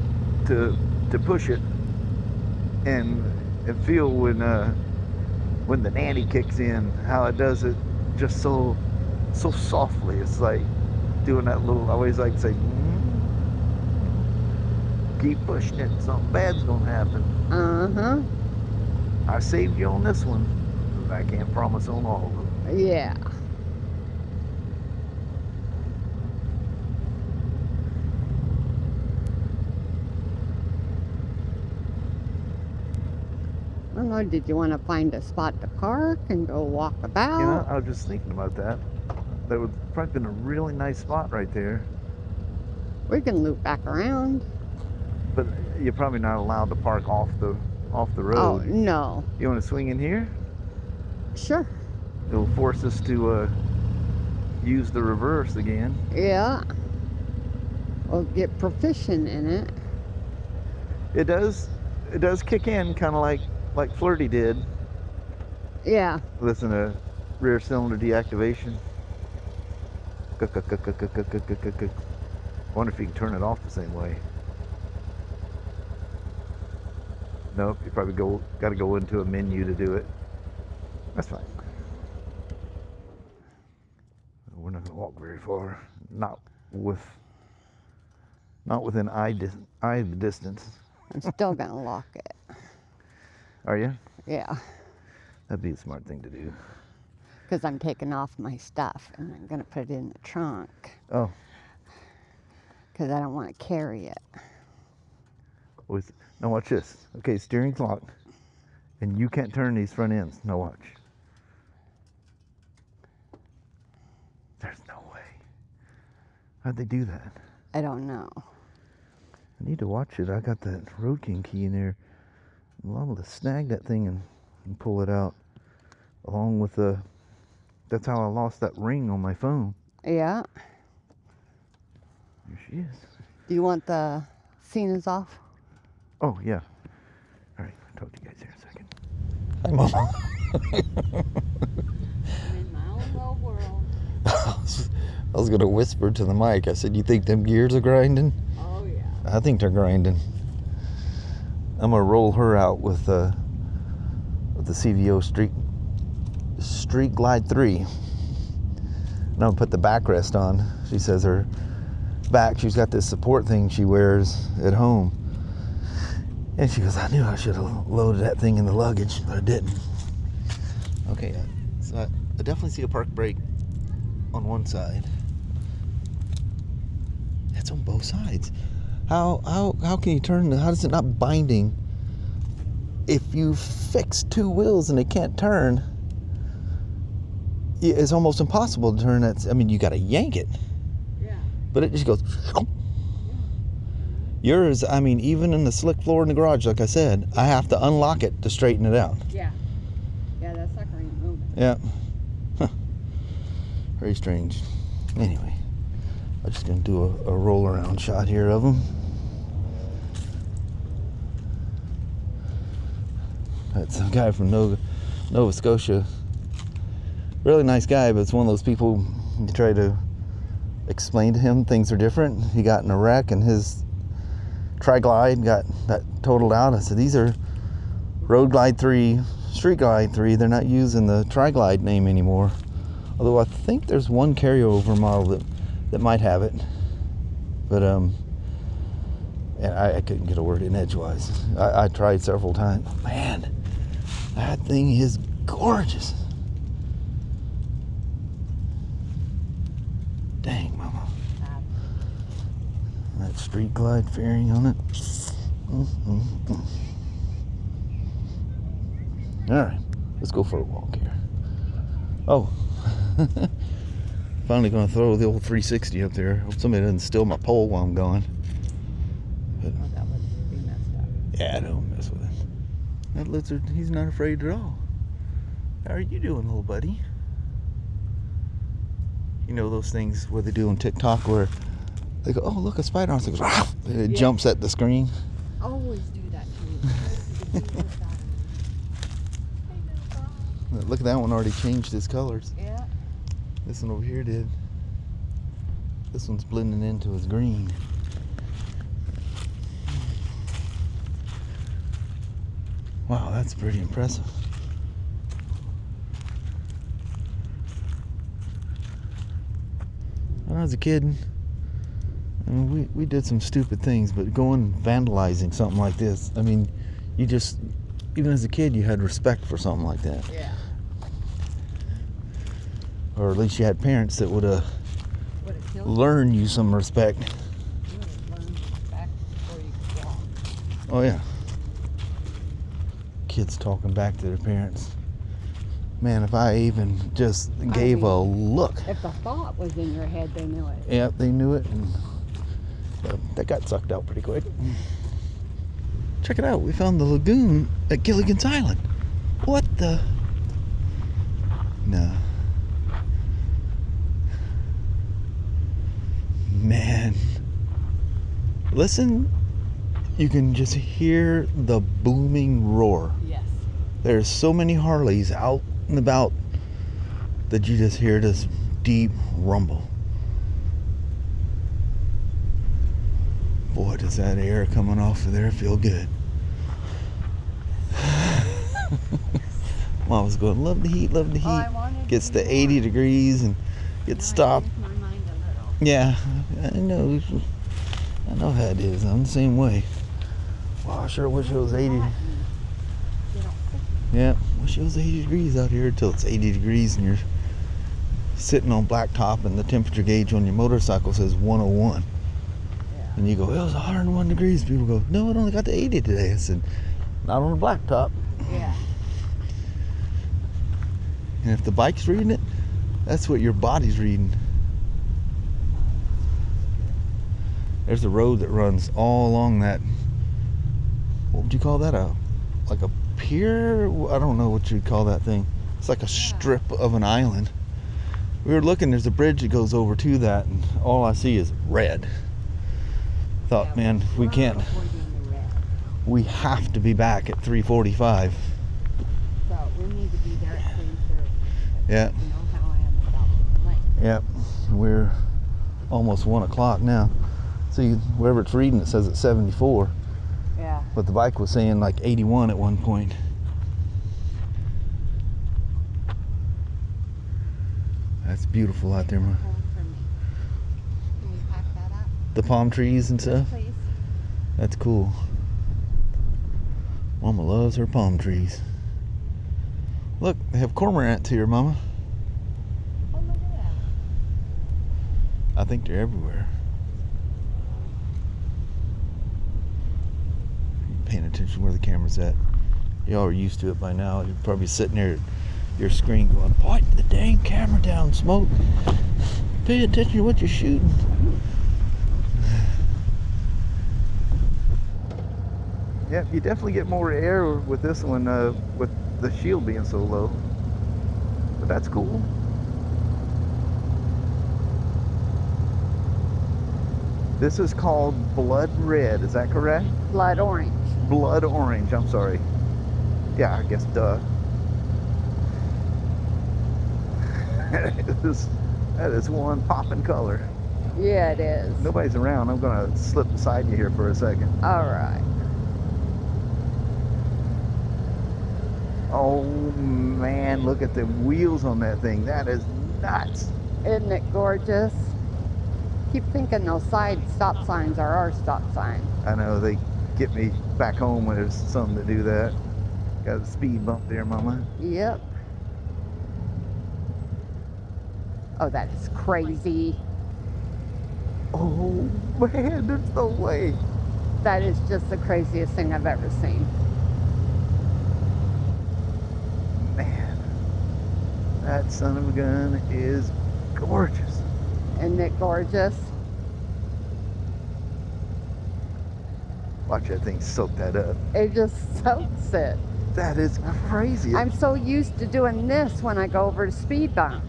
To push it and feel when the nanny kicks in, how it does it just so softly. It's like doing that little, I always like to say, keep pushing it, something bad's gonna happen. Uh-huh. I saved you on this one, but I can't promise on all of them. Yeah. I don't know, did you want to find a spot to park and go walk about? You know, I was just thinking about that. That would probably been a really nice spot right there. We can loop back around. But you're probably not allowed to park off the Oh, road. no. You want to swing in here? Sure. It'll force us to use the reverse again. Yeah. We'll get proficient in it. It does kick in kind of like Flirty did. Yeah. Listen to rear cylinder deactivation. Wonder if you can turn it off the same way. Nope, you probably got to go into a menu to do it. That's fine. We're not gonna walk very far. Not within eye distance. I'm still gonna lock it. Are you? Yeah. That'd be a smart thing to do. Because I'm taking off my stuff and I'm gonna put it in the trunk. Oh. Because I don't want to carry it. Now watch this. Okay, steering's locked. And you can't turn these front ends. Now watch. There's no way. How'd they do that? I don't know. I need to watch it. I got that Road King key in there. I'm able to snag that thing and pull it out. Along with the... That's how I lost that ring on my phone. Yeah. There she is. Do you want the scenes off? Oh, yeah. All right, I'll talk to you guys here in a second. I'm in my own little world. I was going to whisper to the mic. I said, you think them gears are grinding? Oh, yeah. I think they're grinding. I'm going to roll her out with the CVO Street Glide 3. And I'm going to put the backrest on. She says her back, she's got this support thing she wears at home. And she goes, I knew I should have loaded that thing in the luggage, but I didn't. Okay, so I definitely see a park brake on one side. it's on both sides. How can you turn? How is it not binding? If you fix two wheels and they can't turn, it's almost impossible to turn that. I mean, you got to yank it. Yeah. But it just goes. Yours, I mean, even in the slick floor in the garage, like I said, I have to unlock it to straighten it out. Yeah. Yeah, that sucker ain't moving. Yeah. Huh. Very strange. Anyway, I'm just going to do a roll around shot here of them. That's a guy from Nova Scotia. Really nice guy, but it's one of those people you try to explain to him things are different. He got in a wreck and his tri-glide got that totaled out. I said, these are Road Glide 3, Street Glide 3. They're not using the tri-glide name anymore. Although I think there's one carryover model that might have it. But I couldn't get a word in edgewise. I tried several times. Man, that thing is gorgeous. Dang, mama. That Street Glide fairing on it. All right, let's go for a walk here. Oh, finally going to throw the old 360 up there. Hope somebody doesn't steal my pole while I'm gone. But, Oh, that would be messed up. yeah, don't mess with him. That lizard, he's not afraid at all. How are you doing, little buddy? You know those things where they do on TikTok where they go, oh, look, a spider. It goes, "Rah!" It jumps at the screen. Always do that to me. Look at that one, already changed his colors. Yeah. This one over here did. This one's blending into his green. Wow, that's pretty impressive. When I was a kid, I mean, we did some stupid things, but going vandalizing something like this, I mean, you just, even as a kid, you had respect for something like that. Yeah. Or at least you had parents that would Would it kill you? learn you some respect. You would have learned back before you could walk. Oh yeah. Kids talking back to their parents. Man, if I even just gave a look. If the thought was in your head, they knew it. Yeah, they knew it, and that got sucked out pretty quick. Check it out. We found the lagoon at Gilligan's Island. What the? No. Man. Listen, you can just hear the booming roar. Yes. There's so many Harleys out and about that you just hear this deep rumble. Boy, does that air coming off of there feel good. Mom was going, love the heat, love the heat. I wanted Gets to to be 80 warm. degrees and gets stopped. My mind a little. Yeah, I know. I know how it is. I'm the same way. Wow, I sure wish it was 80. Yeah, wish it was 80 degrees out here until it's 80 degrees and you're sitting on blacktop and the temperature gauge on your motorcycle says 101. Yeah. And you go, it was 101 degrees. People go, no, it only got to 80 today. I said, not on the blacktop. Yeah. And if the bike's reading it, that's what your body's reading. There's a road that runs all along that, what would you call that? Like a pier? I don't know what you'd call that thing. It's like a strip of an island. We were looking, there's a bridge that goes over to that, and all I see is red. Thought, man, we can't. We have to be back at 3:45. So we need to be there at 3:30. Yeah. You know how I am about being late. Yep. We're almost 1 o'clock now. See, wherever it's reading, it says it's 74. Yeah. But the bike was saying like 81 at one point. That's beautiful out there, man. Home for me. Can you pack that up? The palm trees and stuff. Please. That's cool. Mama loves her palm trees. Look, they have cormorants here, Mama. Oh, look at that. I think they're everywhere. attention where the camera's at. Y'all are used to it by now. You're probably sitting there at your screen going, point the dang camera down, Smoke. Pay attention to what you're shooting. Yeah, you definitely get more air with this one, with the shield being so low. But that's cool. This is called Blood Red, is that correct? Blood orange. Blood Orange, I'm sorry. Yeah, I guess, duh. That is one popping color. Yeah, it is. Nobody's around. I'm gonna slip beside you here for a second. All right. Oh man, look at the wheels on that thing. That is nuts. Isn't it gorgeous? Keep thinking those side stop signs are our stop sign. I know, they get me back home when there's something to do that. Got a speed bump there, Mama. Yep. Oh, that is crazy. Oh man, there's no way. That is just the craziest thing I've ever seen. Man, that son of a gun is gorgeous. Isn't it gorgeous? Watch that thing soak that up. It just soaks it. That is crazy. I'm so used to doing this when I go over to speed bumps.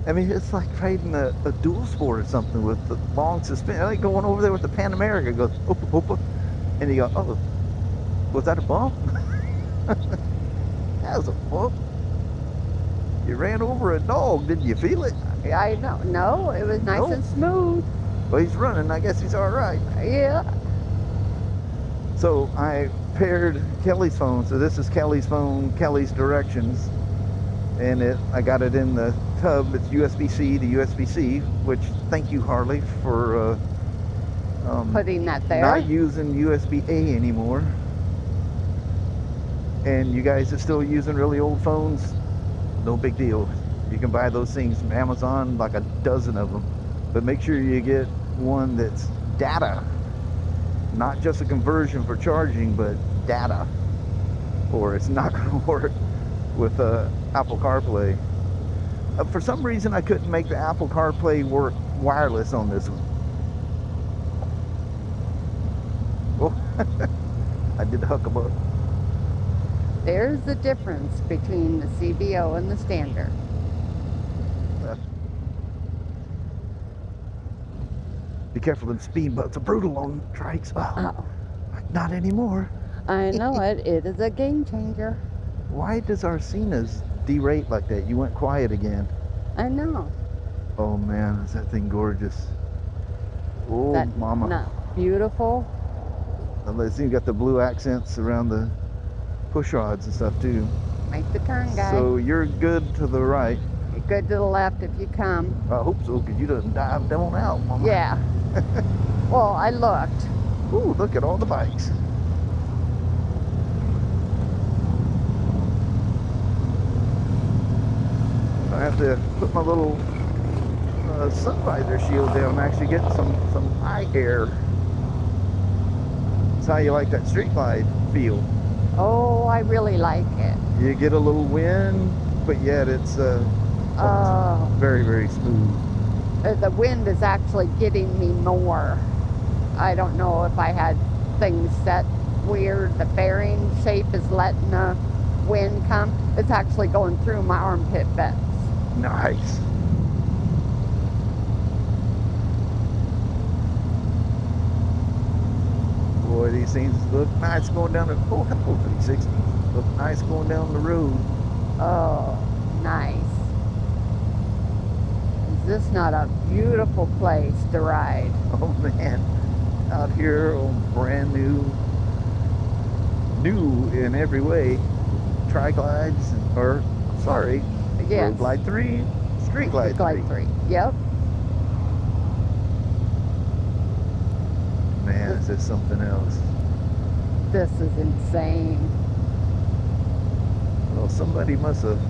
I mean, it's like riding a dual sport or something with the long suspension. Like going over there with the Pan America, goes, oop, oop, oop, and you go, oh, was that a bump? That was a bump. You ran over a dog, did you feel it? I know. No, it was nice Nope. and smooth. Well, he's running. I guess he's all right. Yeah. So I paired Kelly's phone. So this is Kelly's phone, Kelly's directions. And I got it in the tub. It's USB-C to USB-C, which thank you, Harley, for Putting that there. not using USB-A anymore. And you guys are still using really old phones, no big deal. You can buy those things from Amazon, like a dozen of them. But make sure you get one that's data. Not just a conversion for charging, but data. Or it's not going to work with Apple CarPlay. For some reason, I couldn't make the Apple CarPlay work wireless on this one. Oh, I did the huckabuck. There's the difference between the CBO and the standard. Be careful, them speed bumps are brutal on trikes. Oh, not anymore. I know it. It is a game changer. Why does our Cena's derate like that? You went quiet again. I know. Oh man, is that thing gorgeous? Oh, That, mama. No, beautiful. Unless you got the blue accents around the push rods and stuff too. Make the turn, guy. So you're good to the right. You're good to the left if you come. I hope so, because you done dived on out, mama. Yeah. Well, I looked. Ooh, look at all the bikes. I have to put my little sun visor shield down and actually get some eye air. That's how you like that street glide feel. Oh, I really like it. You get a little wind, but yet it's very, very smooth. The wind is actually getting me more. I don't know if I had things set weird. The bearing shape is letting the wind come. It's actually going through my armpit vents. Nice. Boy, these things look nice going down the, oh, hello 360. Look nice going down the road. Oh, nice. Is this not a beautiful place to ride? Oh man, out here on brand new in every way, tri-glides, or sorry, Yes. Road Glide 3, Street Glide 3. Glide 3. Yep. Man, is this something else? This is insane. Well, somebody must have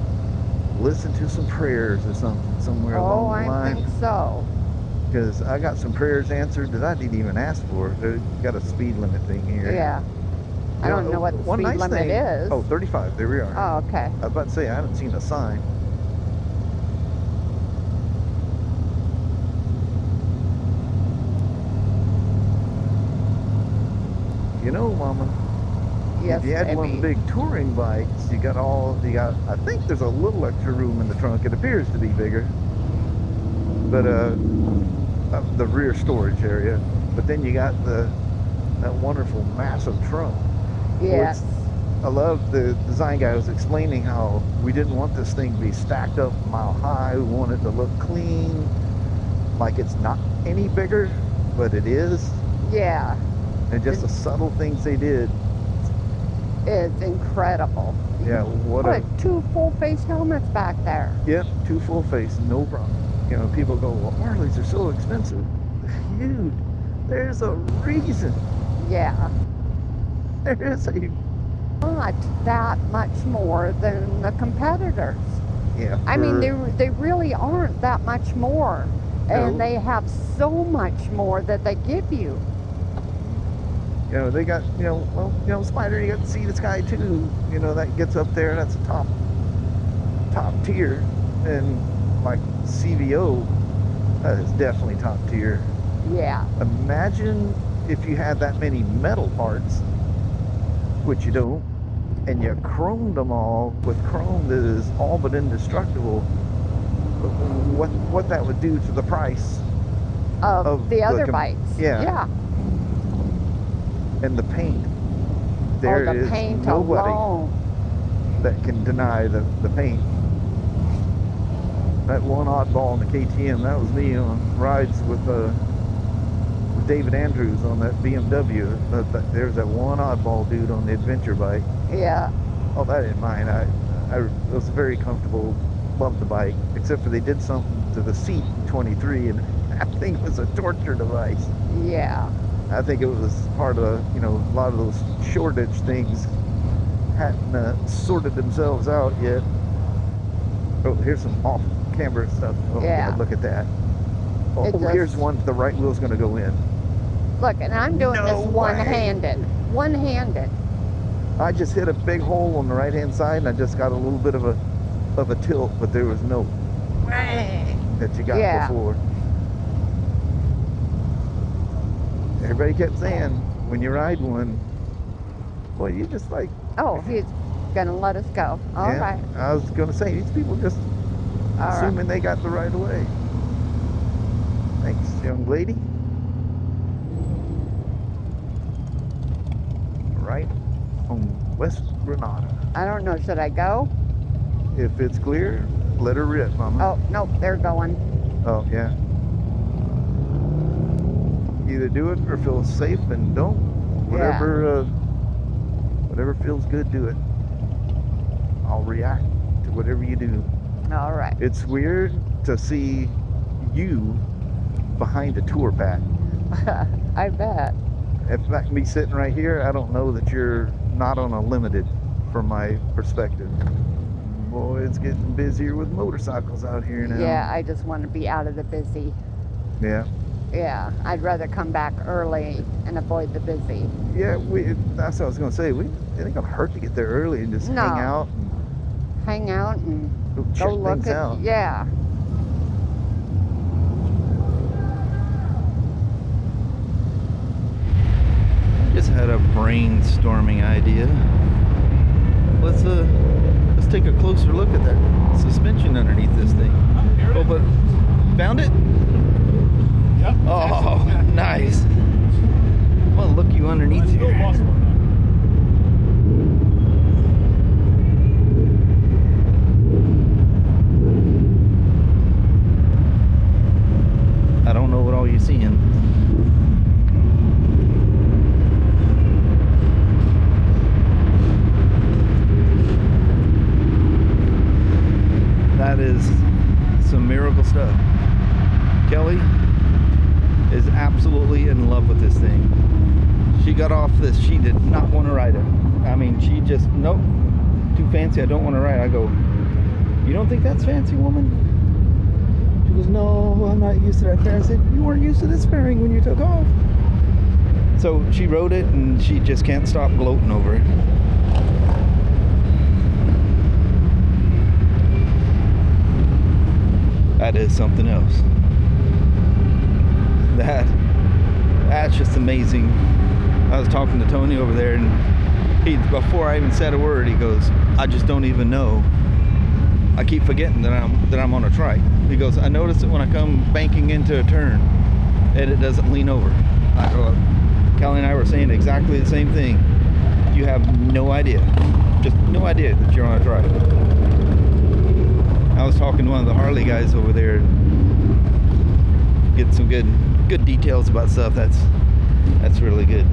listened to some prayers or something somewhere Oh, along the I line. think so. Because I got some prayers answered that I didn't even ask for. They got a speed limit thing here. Yeah. I don't know what the one speed nice limit thing, is. Oh, 35. There we are. Oh, okay. I was about to say, I haven't seen a sign. You know, Mama, Yes, if you had one of the baby. big touring bikes, you got, I think there's a little extra room in the trunk. It appears to be bigger. But, the rear storage area. But then you got that wonderful massive trunk. Yes. I love the design guy was explaining how we didn't want this thing to be stacked up mile high. We want it to look clean, like it's not any bigger, but it is. Yeah. And just the subtle things they did. It's incredible. Yeah, Put 2 full-face helmets back there. Yep, 2 full face, no problem. You know, people go, well, Harleys are so expensive. Dude, there's a reason. Yeah. There is a... Not that much more than the competitors. Yeah. I mean, they really aren't that much more. And No. they have so much more that they give you. You know, they got, Spider, you got to see the Sky too. You know, that gets up there, that's a top tier. And like CVO, that is definitely top tier. Yeah. Imagine if you had that many metal parts, which you don't, and you chromed them all with chrome that is all but indestructible. What that would do to the price Of the other bikes. Yeah. Yeah. And the paint. There the is paint nobody alone. that can deny the paint. That one oddball in the KTM, that was me on rides with David Andrews on that BMW. There's that one oddball dude on the adventure bike. Yeah. Oh, that didn't mind. I was very comfortable. Loved the bike, except for they did something to the seat in 23, and that thing was a torture device. Yeah. I think it was part of, a lot of those shortage things hadn't sorted themselves out yet. Oh, here's some off-camera stuff. Oh, Yeah. God, look at that. Oh, It just- here's one, the right wheel's going to go in. Look, and I'm doing No this way. one-handed. One-handed. I just hit a big hole on the right-hand side, and I just got a little bit of a tilt, but there was no that you got Yeah. before. Everybody kept saying, when you ride one, boy, you just like... Oh, he's gonna let us go. All yeah, right. I was going to say, these people just All assuming they got the right of way. Thanks, young lady. Right on West Granada. I don't know. Should I go? If it's clear, let her rip, Mama. Oh, nope. They're going. Oh, yeah. Either do it or feel safe and don't. Whatever feels good, do it. I'll react to whatever you do. All right. It's weird to see you behind a tour pack. I bet. In fact, me sitting right here, I don't know that you're not on a limited from my perspective. Boy, it's getting busier with motorcycles out here now. Yeah, I just want to be out of the busy. Yeah. Yeah, I'd rather come back early and avoid the busy. Yeah, that's what I was going to say. It ain't going to hurt to get there early and just No. hang out. Hang out and Go go check look things at. out. Yeah. Just had a brainstorming idea. Let's take a closer look at that suspension underneath this thing. Oh, but found it? Yep. Oh, nice. I'm gonna look you underneath Let's go, here. boss. I don't know what all you're seeing. That is some miracle stuff. Kelly is absolutely in love with this thing. She got off this. She did not want to ride it. I mean, she just, nope, too fancy. I don't want to ride. I go, you don't think that's fancy, woman? She goes, no, I'm not used to that fare. I said, you weren't used to this faring when you took off. So she rode it and she just can't stop gloating over it. That is something else. That's just amazing. I was talking to Tony over there, and before I even said a word, he goes, "I just don't even know. I keep forgetting that I'm on a trike." He goes, "I notice it when I come banking into a turn, and it doesn't lean over." Kelly and I were saying exactly the same thing. You have no idea, just no idea that you're on a trike. I was talking to one of the Harley guys over there, getting some good details about stuff. That's really good.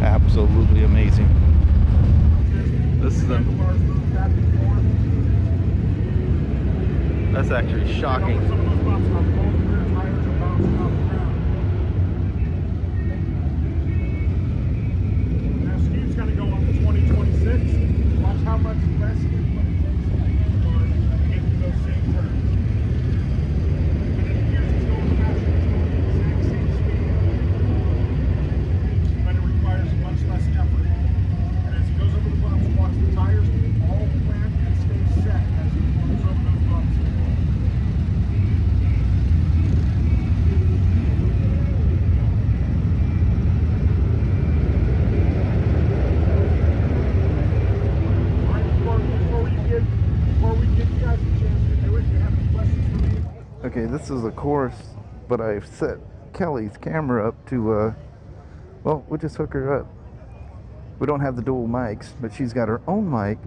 Absolutely amazing. This is that's actually shocking. Now Steve's going to go up to 2026. Watch how much less it takes for getting those same turns. And then here's he's going faster. He's going the exact same speed. But it requires much less effort. And as he goes over the bumps, watch the tires all flat and stay set as he goes over those bumps. Okay, this is a course, but I've set Kelly's camera up to, well, we'll just hook her up. We don't have the dual mics, but she's got her own mic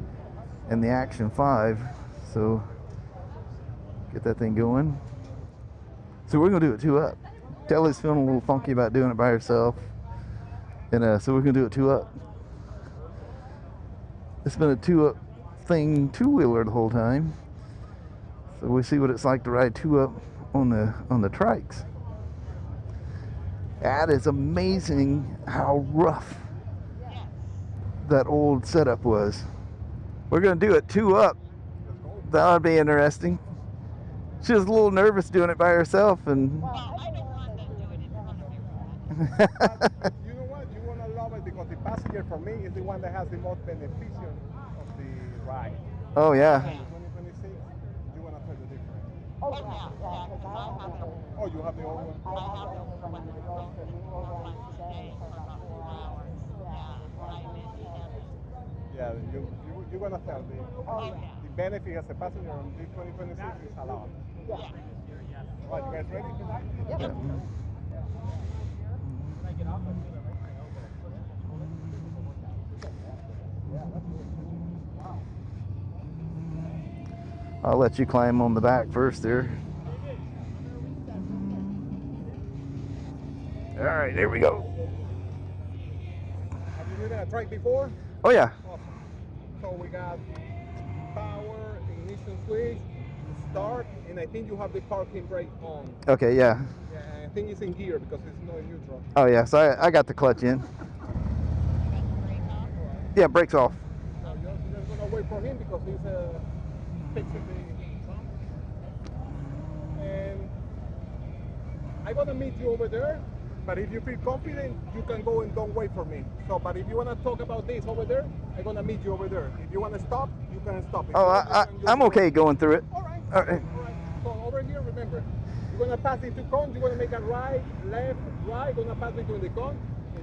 and the Action 5, so get that thing going. So we're going to do it 2 up. Kelly's feeling a little funky about doing it by herself, and so we're going to do it 2 up. It's been a 2 up thing, 2-wheeler the whole time. So we see what it's like to ride 2 up on the trikes. That is amazing how rough that old setup was. We're gonna do it 2 up. That would be interesting. She was a little nervous doing it by herself, and Well, I don't want them doing it because You know what? You want to love it because the passenger for me is the one that has the most beneficial of the ride. oh yeah. 2026, you want to tell the difference. oh yeah, because I have the Oh, you have the old one? I have the one that goes to New Orleans today for about 4 hours. Yeah, I miss heaven. Yeah, you're going to tell the benefit as a passenger on the 2026 is a lot. Yeah. All right, you guys ready? Yep. I'll let you climb on the back first there. All right, there we go. Have you ridden a trike before? Oh yeah. Awesome. So we got power, ignition switch, start, and I think you have the parking brake on. Okay, yeah. Yeah, I think it's in gear because it's not in neutral. Oh yeah, so I got the clutch in. Yeah, brakes off. So you're just going to wait for him because he's fixing the bump. And I'm going to meet you over there. But if you feel confident, you can go and don't wait for me. So, but if you want to talk about this over there, I'm going to meet you over there. If you want to stop, you can stop. If I'm okay going through it. All right. All right. All right. So over here, remember, you're going to pass into cones. You're going to make a right, left, right. You're going to pass between the cones.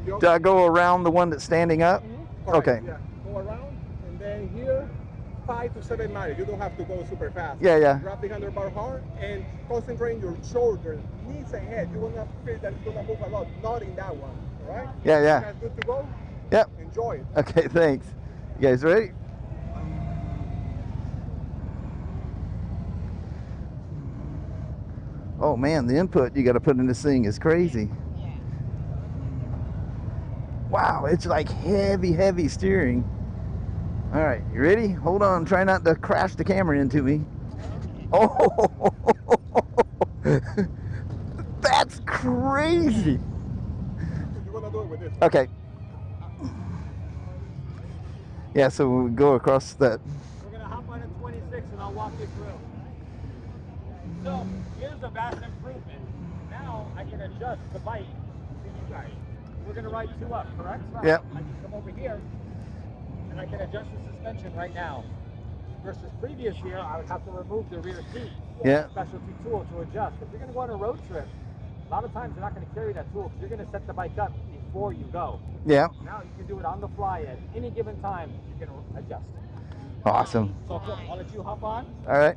Do I go around the one that's standing up? Mm-hmm. Okay. Yeah. Go around, and then here, 5 to 7 miles. You don't have to go super fast. Yeah, yeah. Grab the handlebar hard and concentrate on your shoulders, knees and head. You will not feel that it's going to move a lot. Not in that one. All right? Yeah, yeah. You guys good to go? Yep. Enjoy it. Okay, thanks. You guys ready? Oh man, the input you got to put in this thing is crazy. Wow, it's like heavy steering. All right, you ready? Hold on, try not to crash the camera into me. Oh, that's crazy. You're going to do it with this. Okay. Yeah, so we go across that. We're going to hop on at 26 and I'll walk you through. So here's a vast improvement. Now I can adjust the bike for you guys. We're going to ride 2 up, correct? Yep. I can come over here, and I can adjust the suspension right now. Versus previous year, I would have to remove the rear seat. Yeah. Specialty tool to adjust. If you're going to go on a road trip, a lot of times you're not going to carry that tool because you're going to set the bike up before you go. Yeah. Now you can do it on the fly at any given time. You can adjust. Awesome. So cool. I'll let you hop on. All right.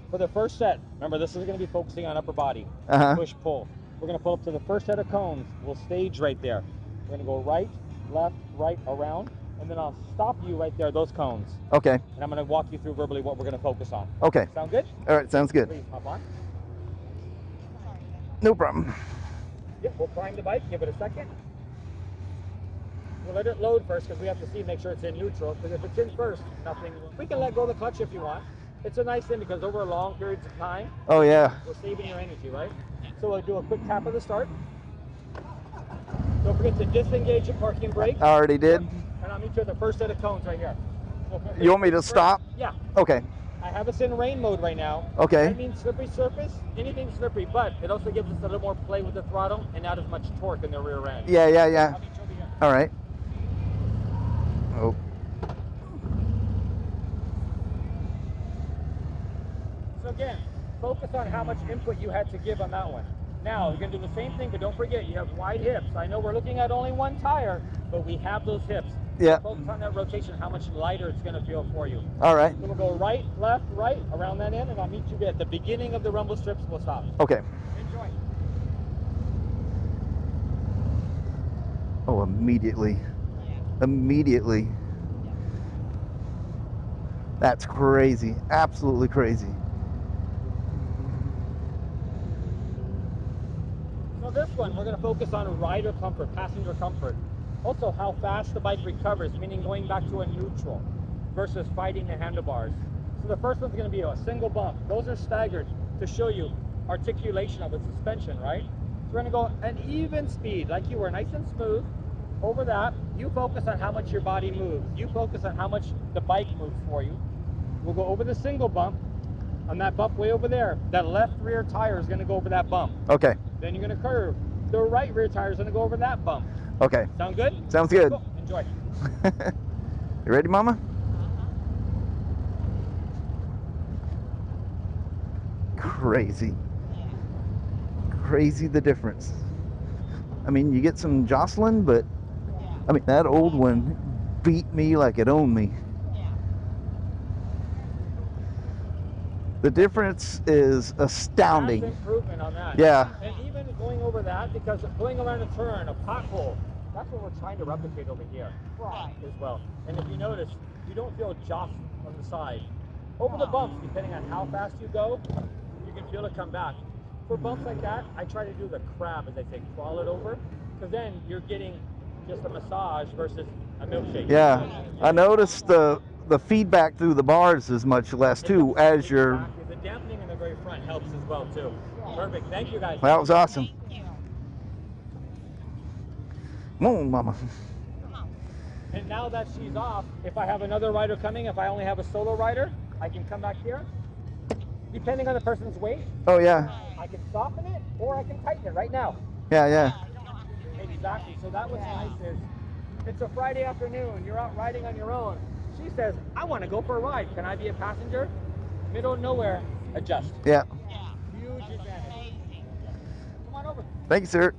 For the first set, remember this is going to be focusing on upper body. Uh-huh. Push, pull. We're going to pull up to the first set of cones. We'll stage right there. We're going to go right, left, right, around. And then I'll stop you right there, those cones. Okay. And I'm going to walk you through verbally what we're going to focus on. Okay. Sound good? All right. Sounds good. Please hop on. No problem. Yep, we'll prime the bike. Give it a second. We'll let it load first because we have to see, make sure it's in neutral. Because if it's in first, nothing. We can let go of the clutch if you want. It's a nice thing because over long periods of time, Oh, yeah. we're saving your energy, right? So we'll do a quick tap of the start. Don't forget to disengage the parking brake. I already did. And I'll meet you at the first set of cones right here. So You want me to stop? Yeah. Okay. I have us in rain mode right now. Okay. That means slippery surface, anything slippery, but it also gives us a little more play with the throttle and not as much torque in the rear end. Yeah, yeah, yeah. I'll meet you over here. All right. Oh. So again, focus on how much input you had to give on that one. Now, you're going to do the same thing, but don't forget, you have wide hips. I know we're looking at only one tire, but we have those hips. Yeah. Focus on that rotation, how much lighter it's going to feel for you. All right. So we'll go right, left, right, around that end, and I'll meet you at the beginning of the rumble strips. We'll stop. Okay. Enjoy. Oh, immediately. Immediately. That's crazy. Absolutely crazy. So this one, we're going to focus on rider comfort, passenger comfort. Also, how fast the bike recovers, meaning going back to a neutral versus fighting the handlebars. So the first one's going to be a single bump. Those are staggered to show you articulation of the suspension, right? So we're going to go an even speed, like you were, nice and smooth. Over that, you focus on how much your body moves. You focus on how much the bike moves for you. We'll go over the single bump. On that bump way over there, that left rear tire is going to go over that bump. Okay. Then you're going to curve. The right rear tire is going to go over that bump. Okay. Sound good? Sounds good. Cool. Enjoy. You ready, Mama? Crazy. Crazy the difference. I mean, you get some jostling, but I mean, that old one beat me like it owned me. The difference is astounding. Massive improvement on that. Yeah. And even going over that, because going around a turn, a pothole, that's what we're trying to replicate over here as well. And if you notice, you don't feel jostled on the side. Over the bumps, depending on how fast you go, you can feel it come back. For bumps like that, I try to do the crab, as they say, crawl it over, because then you're getting just a massage versus a milkshake. Yeah, I noticed the feedback through the bars is much less too as you're. Exactly. The dampening in the very front helps as well too. Perfect. Thank you guys. That was awesome. Come on, Mama. And now that she's off, if I have another rider coming, if I only have a solo rider, I can come back here. Depending on the person's weight, Oh yeah. I can soften it or I can tighten it right now. Yeah, yeah. Exactly. So that what's nice is it's a Friday afternoon, you're out riding on your own. She says, I want to go for a ride. Can I be a passenger? Middle of nowhere, adjust. Yeah. Huge advantage. Come on over. Thank you, sir.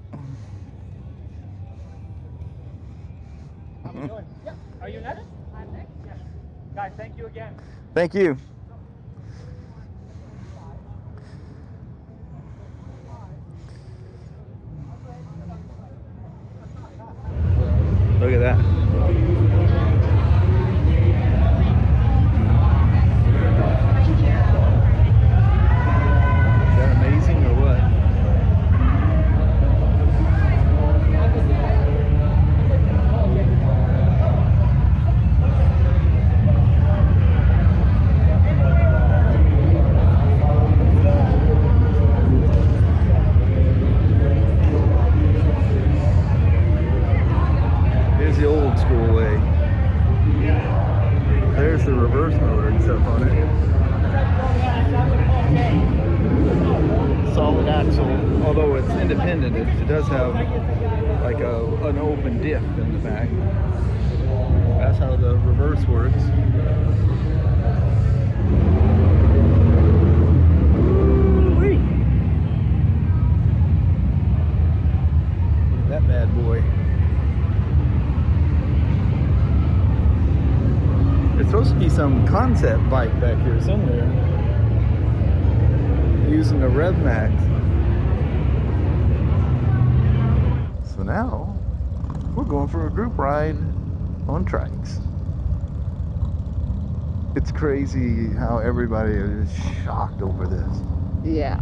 How we doing? Yeah. Are you next? I'm next. Yes. Guys, thank you again. Thank you. Look at that. Is that amazing or what? axle, although it's independent, it does have like an open diff in the back. That's how the reverse works. Woo-wee. Look at that bad boy. There's supposed to be some concept bike back here somewhere, using the Rev Max. So now we're going for a group ride on trikes. It's crazy how everybody is shocked over this. Yeah.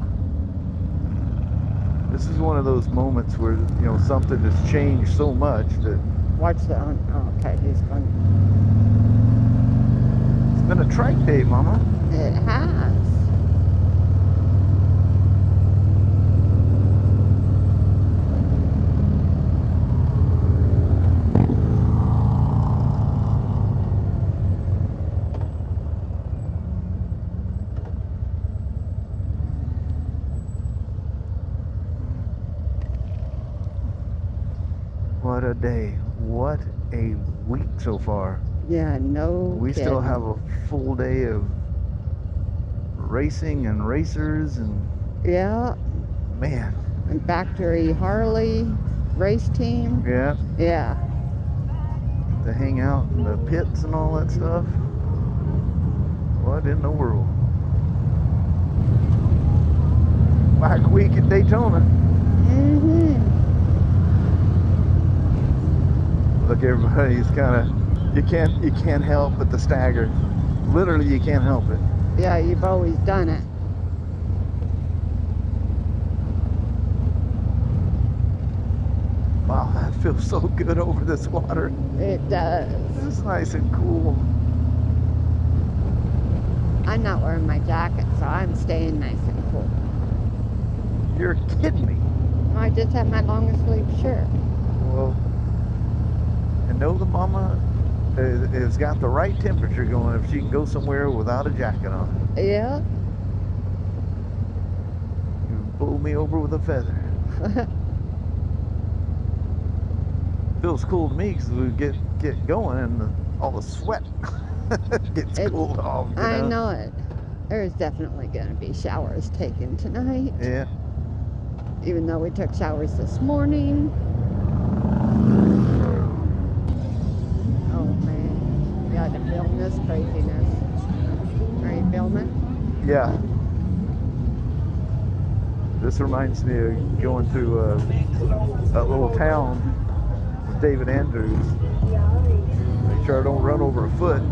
This is one of those moments where, you know, something has changed so much that Watch the, okay, he's going. it's been a trike day, Mama. It has. What a day. What a week so far. Yeah, no We still kidding. have a full day of racing and racers and Yeah, man, and factory Harley race team. yeah, Yeah. to hang out in the pits and all that stuff. What in the world? Bike week at Daytona. Mm-hmm. Look, everybody's kind of, you can't help but the stagger. Literally, you can't help it. Yeah, you've always done it. Wow, that feels so good over this water. It does. It's nice and cool. I'm not wearing my jacket, so I'm staying nice and cool. You're kidding me. I just have my long sleeve shirt. Well, and know the mama has got the right temperature going if she can go somewhere without a jacket on. Yeah. You pull me over with a feather. Feels cool to me because we get going and all the sweat gets cooled off. You I know it. There's definitely going to be showers taken tonight. Yeah. Even though we took showers this morning. Oh man. You got to film this craziness. Are you filming? Yeah. This reminds me of going through that little town with David Andrews. Make sure I don't run over a foot.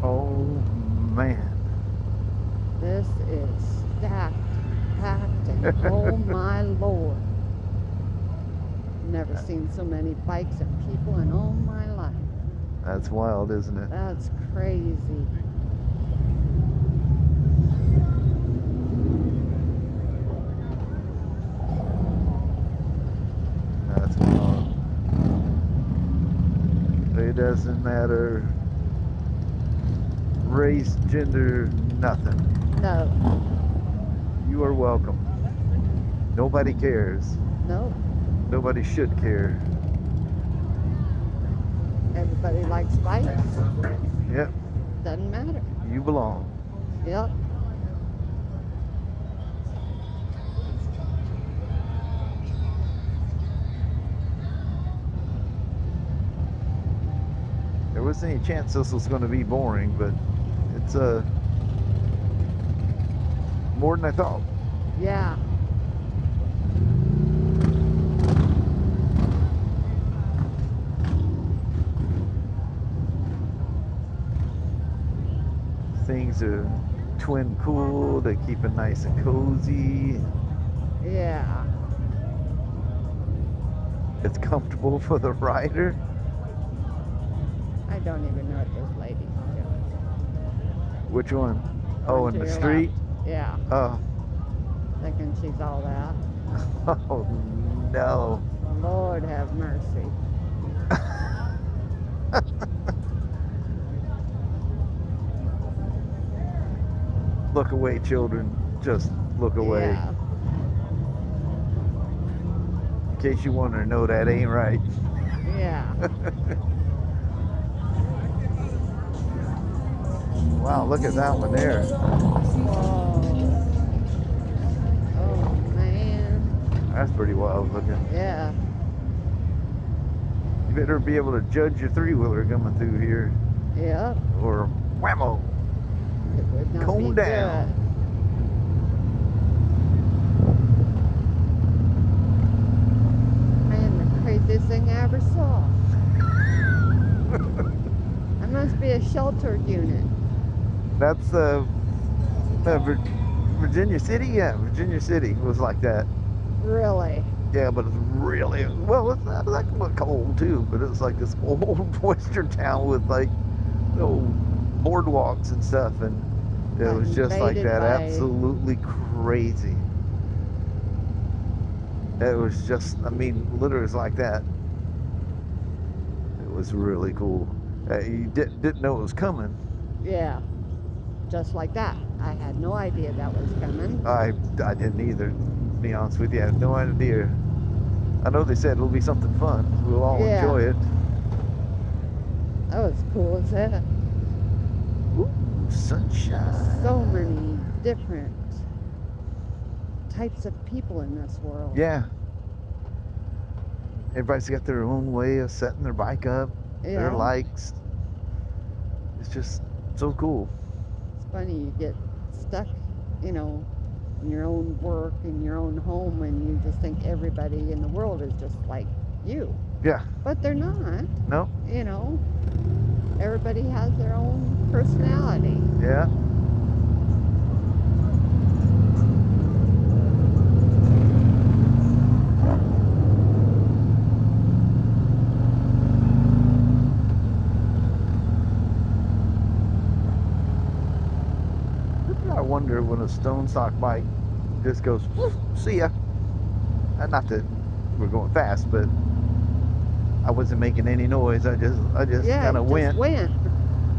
Oh man. This is stacked, packed, and oh my lord. Never seen so many bikes and people in all my life. That's wild, isn't it? That's crazy. That's wild. It doesn't matter race, gender, nothing. No, You are welcome. Nobody cares. no. Nobody should care. Everybody likes bikes. Yep, Doesn't matter. you belong. Yep. There wasn't any chance this was going to be boring, but it's more than I thought. Yeah. Things are twin cool to keep it nice and cozy. Yeah. It's comfortable for the rider. I don't even know what this lady's doing. Which one? Oh, One in to the your street? left. Yeah. Oh, Thinking she's all that. oh no. Lord have mercy. Look away, children. Just look away. Yeah. In case you wonder, no, that ain't right. Yeah. Wow, look at that one there. Whoa. Oh, man. That's pretty wild looking. Yeah. You better be able to judge your three-wheeler coming through here. Yep. Or whammo. It would not Cone be down. good. Man, the craziest thing I ever saw. That must be a sheltered unit. That's Virginia City. Yeah, Virginia City was like that. Really? Yeah, but it's really well. It's not like cold too, but it's like this old western town with like boardwalks and stuff, and it was just like Invaded that. by- Absolutely crazy. It was just, I mean, literally it's like that. It was really cool. You didn't know it was coming. Yeah. Just like that. I had no idea that was coming. I didn't either, to be honest with you. I had no idea. I know they said it'll be something fun. We'll all Yeah. enjoy it. That was cool as heck. Ooh, sunshine. So many different types of people in this world. Yeah. Everybody's got their own way of setting their bike up, their Yeah. likes. It's just so cool. It's funny, you get stuck, in your own work, in your own home, and you just think everybody in the world is just like you. Yeah. But they're not, No. Everybody has their own personality. Yeah. I wonder when a stone stock bike just goes, "Woof, see ya." Not that we're going fast, but I wasn't making any noise. I just Yeah, kind it of just went. went.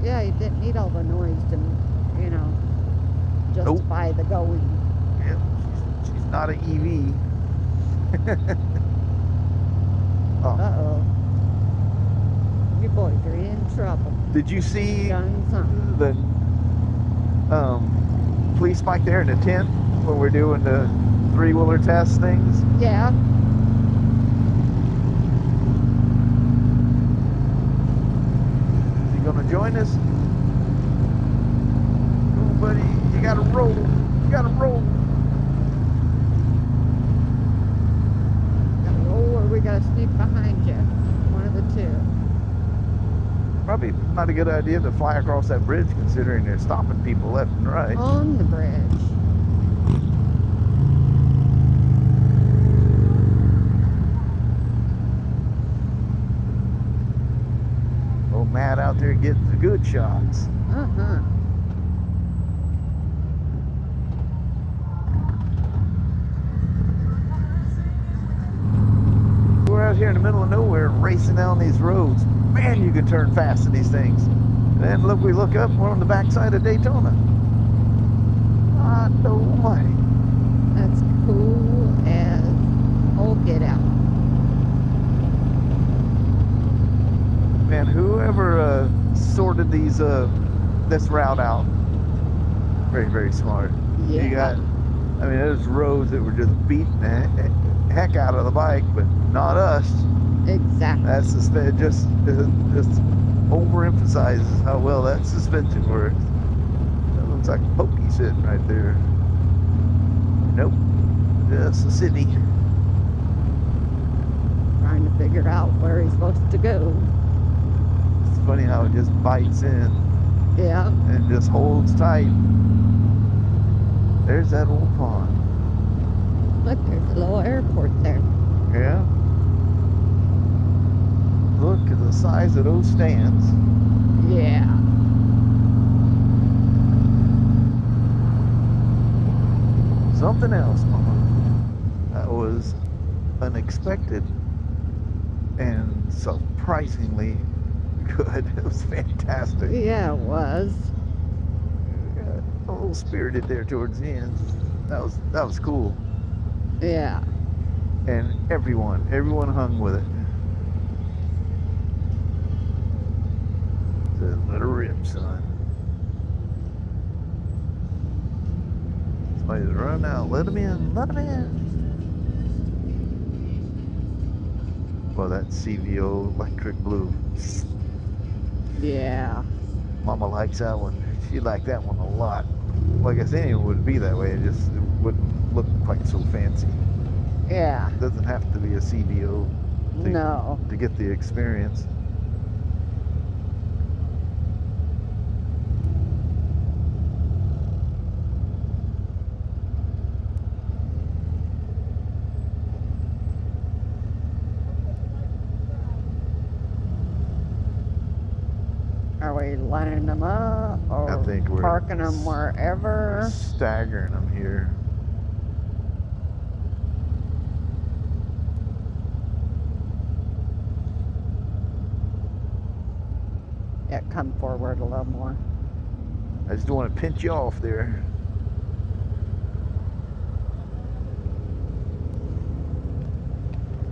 Yeah, you didn't need all the noise to, justify the going. Yeah, she's not an EV. Oh, Uh-oh. You boys are in trouble. did you see Done something. the police bike there in the tent when we're doing the three-wheeler test things? Yeah. Is he gonna join us? Oh, buddy, you gotta roll. You gotta roll. Gotta roll or we gotta sneak behind you. One of the two. Probably not a good idea to fly across that bridge, considering they're stopping people left and right. On the bridge. Oh, Matt out there getting the good shots. Uh-huh. We're out here in the middle of nowhere racing down these roads. Man, you can turn fast in these things. And then look, we look up, we're on the backside of Daytona. Ah, no money. That's cool as all get out. Man, whoever sorted these this route out, very, very smart. Yeah. You got, I mean, there's roads that were just beating the heck out of the bike, but not us. Exactly. That suspension just overemphasizes how well that suspension works. That looks like a pokey sitting right there. Nope, just a city. Trying to figure out where he's supposed to go. It's funny how it just bites in Yeah. and just holds tight. There's that old pond. Look, there's a little airport there. Yeah. Look at the size of those stands. Yeah. Something else, Mama. That was unexpected and surprisingly good. It was fantastic. Yeah, it was. Oh, little spirited there towards the end. That was cool. Yeah. And everyone hung with it. Says, let her rip, son. Somebody's running out. Let him in. Let him in. Well, that CVO electric blue. Yeah. Mama likes that one. She liked that one a lot. Like I said, it would be that way. It wouldn't look quite so fancy. Yeah. It doesn't have to be a CVO No. to get the experience. Are we lining them up or I think we're parking them wherever? Staggering them here. Yeah, come forward a little more. I just don't want to pinch you off there.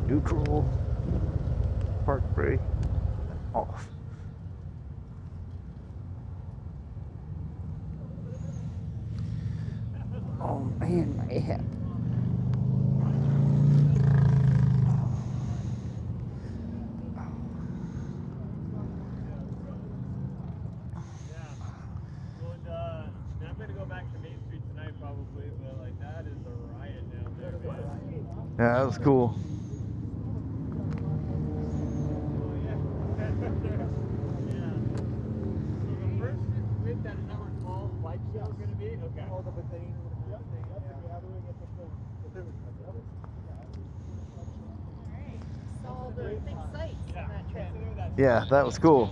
Neutral. Park brake. Off. Oh man, my hip. I'm gonna go back to Main Street tonight probably, but like that is a riot down there, man. Yeah, that was cool. Yeah. So the first week that is that where all light show is gonna be? Okay. All the gathering at the front. Saw the big sights on that trip. Yeah, that was cool.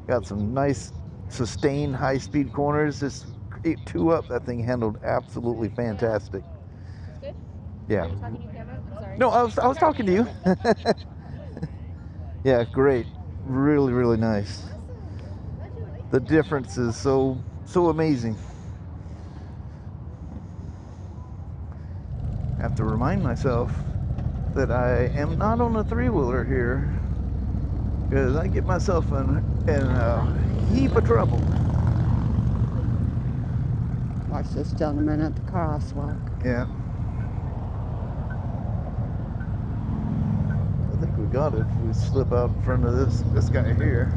Got some nice sustained high-speed corners. This 8.2 up, that thing handled absolutely fantastic. Good? Yeah. Are you talking to your camera? I'm sorry. No, I was talking to you. Yeah, great. Really, really nice. The difference is so amazing. I have to remind myself that I am not on a three-wheeler here, because I get myself in a heap of trouble. Watch this gentleman at the crosswalk. Yeah. I think we got it if we slip out in front of this guy here.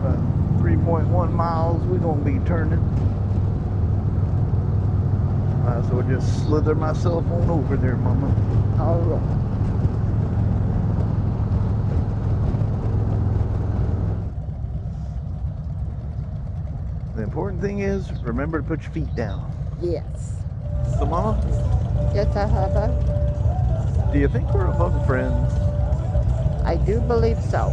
About 3.1 miles, we're gonna be turning. So I just slither myself on over there, Mama. All right. The important thing is, remember to put your feet down. Yes. So, Mama, Yes, I have a. do you think we're among friends? I do believe so.